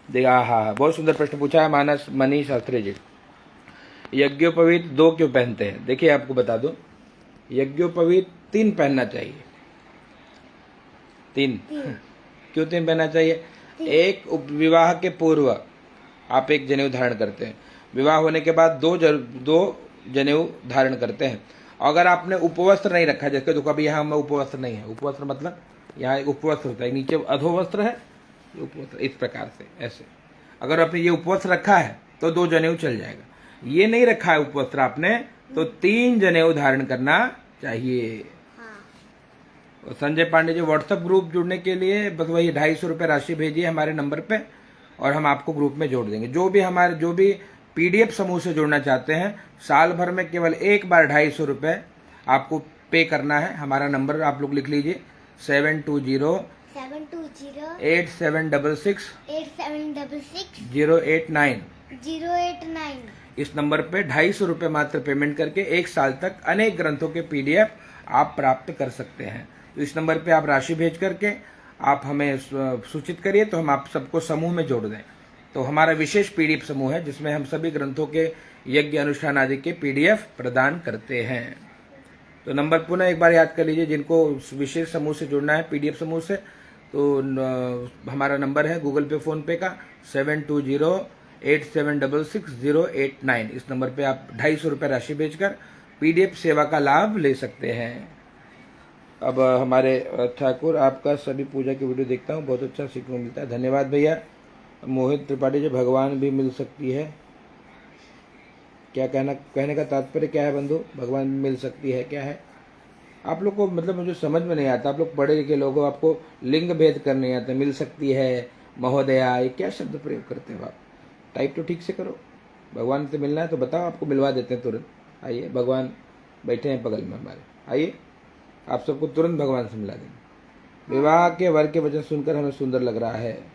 देखा, हाँ बहुत सुंदर प्रश्न पूछा है मानस मनीष शास्त्री जी। यज्ञोपवीत 2 क्यों पहनते हैं? देखिए आपको बता दो, यज्ञोपवीत 3 पहनना चाहिए। 3 क्यों 3 पहनना चाहिए? एक विवाह के पूर्व आप एक जनेऊ धारण करते हैं, विवाह होने के बाद 2 जनेऊ धारण करते हैं। अगर आपने उपवस्त्र नहीं रखा, जैसे तो कभी यहाँ में उपवस्त्र नहीं है, उपवस्त्र मतलब यहाँ एक उपवस्त्र होता है, नीचे अधोवस्त्र है, उपवस्त्र इस प्रकार से ऐसे, अगर आपने ये उपवस्त्र रखा है तो 2 जनेऊ चल जाएगा। ये नहीं रखा है उपवस्त्र आपने, तो 3 जनेऊ धारण करना चाहिए। और संजय पांडे जी, व्हाट्सएप ग्रुप जुड़ने के लिए बस वही 250 रुपये राशि भेजिए हमारे नंबर पे और हम आपको ग्रुप में जोड़ देंगे। जो भी पीडीएफ समूह से जुड़ना चाहते हैं, साल भर में केवल एक बार 250 रुपये आपको पे करना है। हमारा नंबर आप लोग लिख लीजिए 720-8766 089। इस नंबर पे 250 रुपये मात्र पेमेंट करके 1 साल तक अनेक ग्रंथों के पीडीएफ आप प्राप्त कर सकते हैं। तो इस नंबर पे आप राशि भेज करके आप हमें सूचित करिए, तो हम आप सबको समूह में जोड़ दें। तो हमारा विशेष पीडीएफ समूह है जिसमें हम सभी ग्रंथों के यज्ञ अनुष्ठान आदि के पीडीएफ प्रदान करते हैं। तो नंबर पुनः एक बार याद कर लीजिए, जिनको विशेष समूह से जुड़ना है पीडीएफ समूह से, तो हमारा नंबर है गूगल पे, फोन पे का 720-8766 इस नंबर पे आप 250 रुपये राशि भेजकर पीडीएफ सेवा का लाभ ले सकते हैं। अब हमारे ठाकुर, आपका सभी पूजा की वीडियो देखता हूँ, बहुत अच्छा सीखने को मिलता है, धन्यवाद भैया। मोहित त्रिपाठी जी, भगवान भी मिल सकती है, क्या कहने का तात्पर्य क्या है बंधु? भगवान मिल सकती है क्या है? आप लोग को मतलब मुझे समझ में नहीं आता, आप लोग पढ़े लिखे लोग हो, आपको लिंग भेद करने नहीं आता। मिल सकती है, महोदया, ये क्या शब्द प्रयोग करते हो आप? टाइप तो ठीक से करो। भगवान से मिलना है तो बताओ, आपको मिलवा देते हैं तुरंत। आइए, भगवान बैठे हैं बगल में हमारे, आइए आप सबको तुरंत भगवान से मिला देंगे। विवाह के वर के वचन सुनकर हमें सुंदर लग रहा है।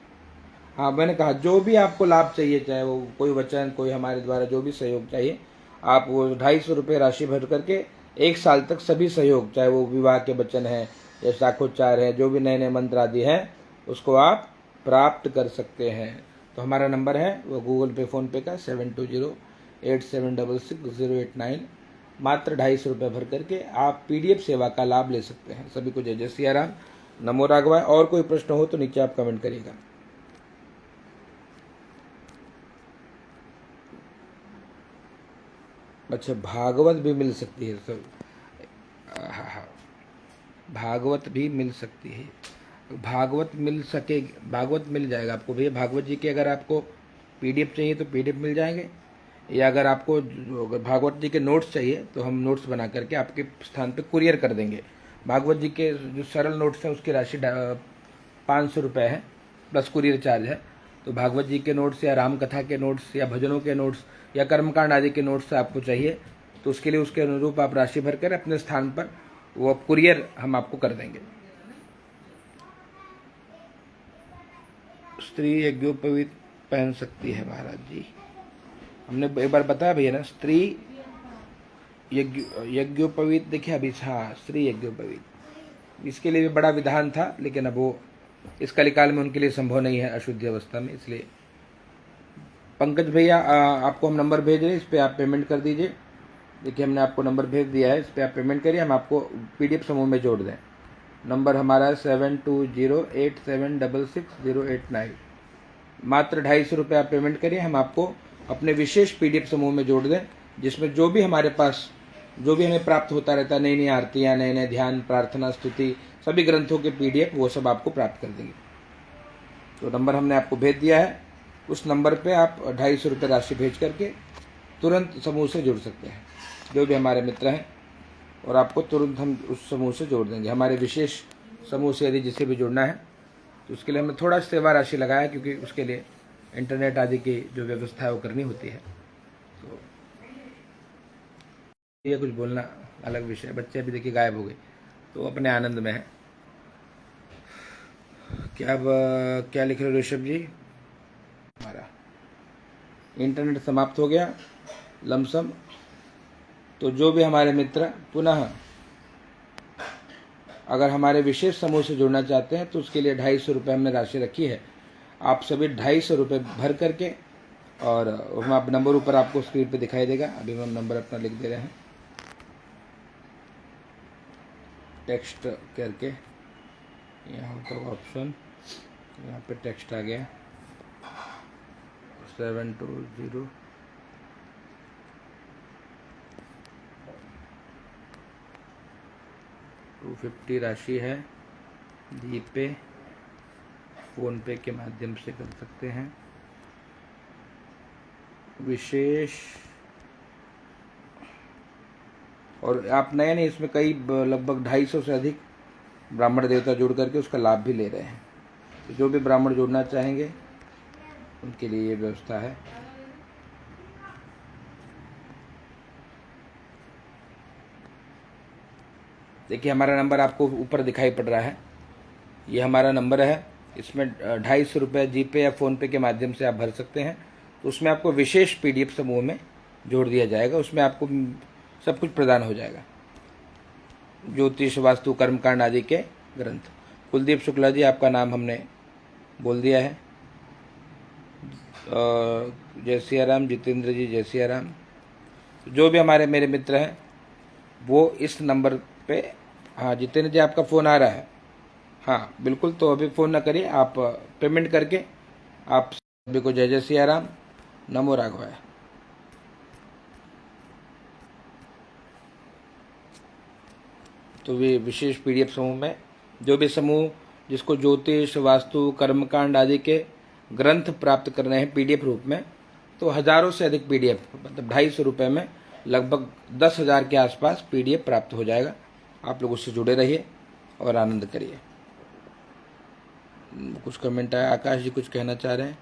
हाँ, मैंने कहा जो भी आपको लाभ चाहिए, चाहे वो कोई वचन, कोई हमारे द्वारा जो भी सहयोग चाहिए, आप वो 250 रुपये राशि भर करके 1 साल तक सभी सहयोग, चाहे वो विवाह के वचन है या शाखोच्चार है, जो भी नए नए मंत्र आदि हैं, उसको आप प्राप्त कर सकते हैं। तो हमारा नंबर है वो गूगल पे, फोन पे का 720-8766 मात्र 250 रुपये भर करके आप पीडीएफ सेवा का लाभ ले सकते हैं। सभी को जय जय सिया राम, नमो राघवाय। और कोई प्रश्न हो तो नीचे आप कमेंट करिएगा। अच्छा, भागवत भी मिल सकती है सब? हाँ, भागवत भी मिल सकती है। भागवत मिल सकेगी, भागवत मिल जाएगा आपको भैया। भागवत जी के अगर आपको पीडीएफ चाहिए तो पीडीएफ मिल जाएंगे, या अगर आपको अगर भागवत जी के नोट्स चाहिए तो हम नोट्स बना करके आपके स्थान पे कुरियर कर देंगे। भागवत जी के जो सरल नोट्स हैं उसकी राशि 500 रुपये है, प्लस कुरियर चार्ज है। तो भागवत जी के नोट्स या राम कथा के नोट्स या भजनों के नोट्स या कर्मकांड आदि के नोट्स आपको चाहिए तो उसके लिए उसके अनुरूप आप राशि भरकर अपने स्थान पर वो कुरियर हम आपको कर देंगे। स्त्री यज्ञोपवीत पहन सकती है महाराज जी, हमने एक बार बताया भैया ना, स्त्री यज्ञोपवीत देखिए अभी, हाँ स्त्री यज्ञोपवीत, इसके लिए भी बड़ा विधान था, लेकिन अब वो इस कलिकाल में उनके लिए संभव नहीं है अशुद्धि अवस्था में, इसलिए। पंकज भैया आपको हम नंबर भेज रहे हैं, इस पर आप पेमेंट कर दीजिए। देखिए हमने आपको नंबर भेज दिया है, इस पर आप पेमेंट करिए, हम आपको पीडीएफ समूह में जोड़ दें। नंबर हमारा है 7208766089। मात्र 250 रुपये आप पेमेंट करिए, हम आपको अपने विशेष पीडीएफ समूह में जोड़ दें, जिसमें जो भी हमारे पास जो भी हमें प्राप्त होता रहता है, नई नई आरतियाँ, नए नए ध्यान, प्रार्थना, स्तुति, सभी ग्रंथों के पीडीएफ वो सब आपको प्राप्त कर देंगे। तो नंबर हमने आपको भेज दिया है, उस नंबर पे आप 250 रुपये राशि भेज करके तुरंत समूह से जुड़ सकते हैं, जो भी हमारे मित्र हैं, और आपको तुरंत हम उस समूह से जोड़ देंगे। हमारे विशेष समूह से यदि जिसे भी जुड़ना है तो उसके लिए हमने थोड़ा सेवा राशि लगाया, क्योंकि उसके लिए इंटरनेट आदि की जो व्यवस्था है वो करनी होती है। तो ये कुछ बोलना अलग विषय, बच्चे अभी देखिए गायब हो गए, तो अपने आनंद में है। क्या लिख रहे हो ऋषभ जी? हमारा इंटरनेट समाप्त हो गया लमसम। तो जो भी हमारे मित्र पुनः अगर हमारे विशेष समूह से जुड़ना चाहते हैं तो उसके लिए 250 रुपये हमने राशि रखी है। आप सभी 250 रुपये भर करके, और हम आप नंबर ऊपर आपको स्क्रीन पे दिखाई देगा, अभी हम नंबर अपना लिख दे रहे हैं टेक्स्ट करके, यहाँ होता ऑप्शन, यहाँ पे टेक्स्ट आ गया 720 250 राशि है। जीपे, फोन पे के माध्यम से कर सकते हैं। विशेष, और आप नए नहीं, इसमें कई लगभग 250 से अधिक ब्राह्मण देवता जुड़ करके उसका लाभ भी ले रहे हैं। तो जो भी ब्राह्मण जुड़ना चाहेंगे उनके लिए ये व्यवस्था है। देखिए हमारा नंबर आपको ऊपर दिखाई पड़ रहा है, ये हमारा नंबर है। इसमें 250 रुपये जीपे या फ़ोनपे के माध्यम से आप भर सकते हैं। तो उसमें आपको विशेष पीडीएफ समूह में जोड़ दिया जाएगा, उसमें आपको सब कुछ प्रदान हो जाएगा, ज्योतिष, वास्तु, कर्मकांड आदि के ग्रंथ। कुलदीप शुक्ला जी आपका नाम हमने बोल दिया है। जय सिया राम। जितेंद्र जी जय सिया राम। जो भी हमारे मेरे मित्र हैं वो इस नंबर पे, हाँ जितेंद्र जी आपका फ़ोन आ रहा है, हाँ बिल्कुल, तो अभी फ़ोन ना करिए, आप पेमेंट करके आप सभी को जय जय सिया राम, नमो राघवाय। तो वे विशेष पीडीएफ समूह में जो भी समूह जिसको ज्योतिष, वास्तु, कर्मकांड आदि के ग्रंथ प्राप्त करने हैं पीडीएफ रूप में, तो हजारों से अधिक पीडीएफ, मतलब 250 रुपये में लगभग 10,000 के आसपास पीडीएफ प्राप्त हो जाएगा। आप लोग उससे जुड़े रहिए और आनंद करिए। कुछ कमेंट आया, आकाश जी कुछ कहना चाह रहे हैं।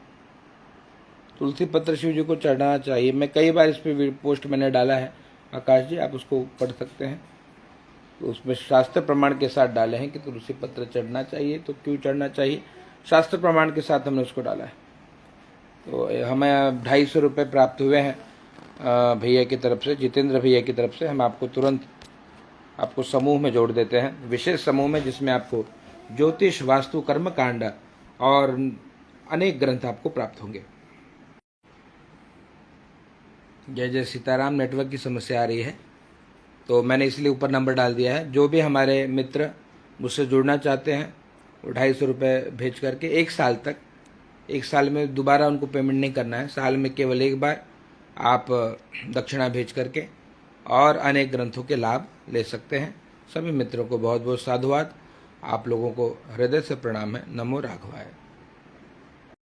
तुलसी पत्र शिव जी को चढ़ाना चाहिए, मैं कई बार इस पर पोस्ट मैंने डाला है आकाश जी, आप उसको पढ़ सकते हैं। तो उसमें शास्त्र प्रमाण के साथ डाले हैं कि तुलसी पत्र चढ़ना चाहिए, तो क्यों चढ़ना चाहिए, शास्त्र प्रमाण के साथ हमने उसको डाला है। तो हमें 250 रुपये प्राप्त हुए हैं भैया की तरफ से, जितेंद्र भैया की तरफ से। हम आपको तुरंत आपको समूह में जोड़ देते हैं, विशेष समूह में, जिसमें आपको ज्योतिष, वास्तु, कर्मकांड और अनेक ग्रंथ आपको प्राप्त होंगे। जय जय सीताराम। नेटवर्क की समस्या आ रही है, तो मैंने इसलिए ऊपर नंबर डाल दिया है। जो भी हमारे मित्र मुझसे जुड़ना चाहते हैं वो 250 रुपये भेज करके 1 साल तक, 1 साल में दोबारा उनको पेमेंट नहीं करना है, साल में केवल एक बार आप दक्षिणा भेज करके और अनेक ग्रंथों के लाभ ले सकते हैं। सभी मित्रों को बहुत बहुत साधुवाद। आप लोगों को हृदय से प्रणाम है। नमो राघवाय।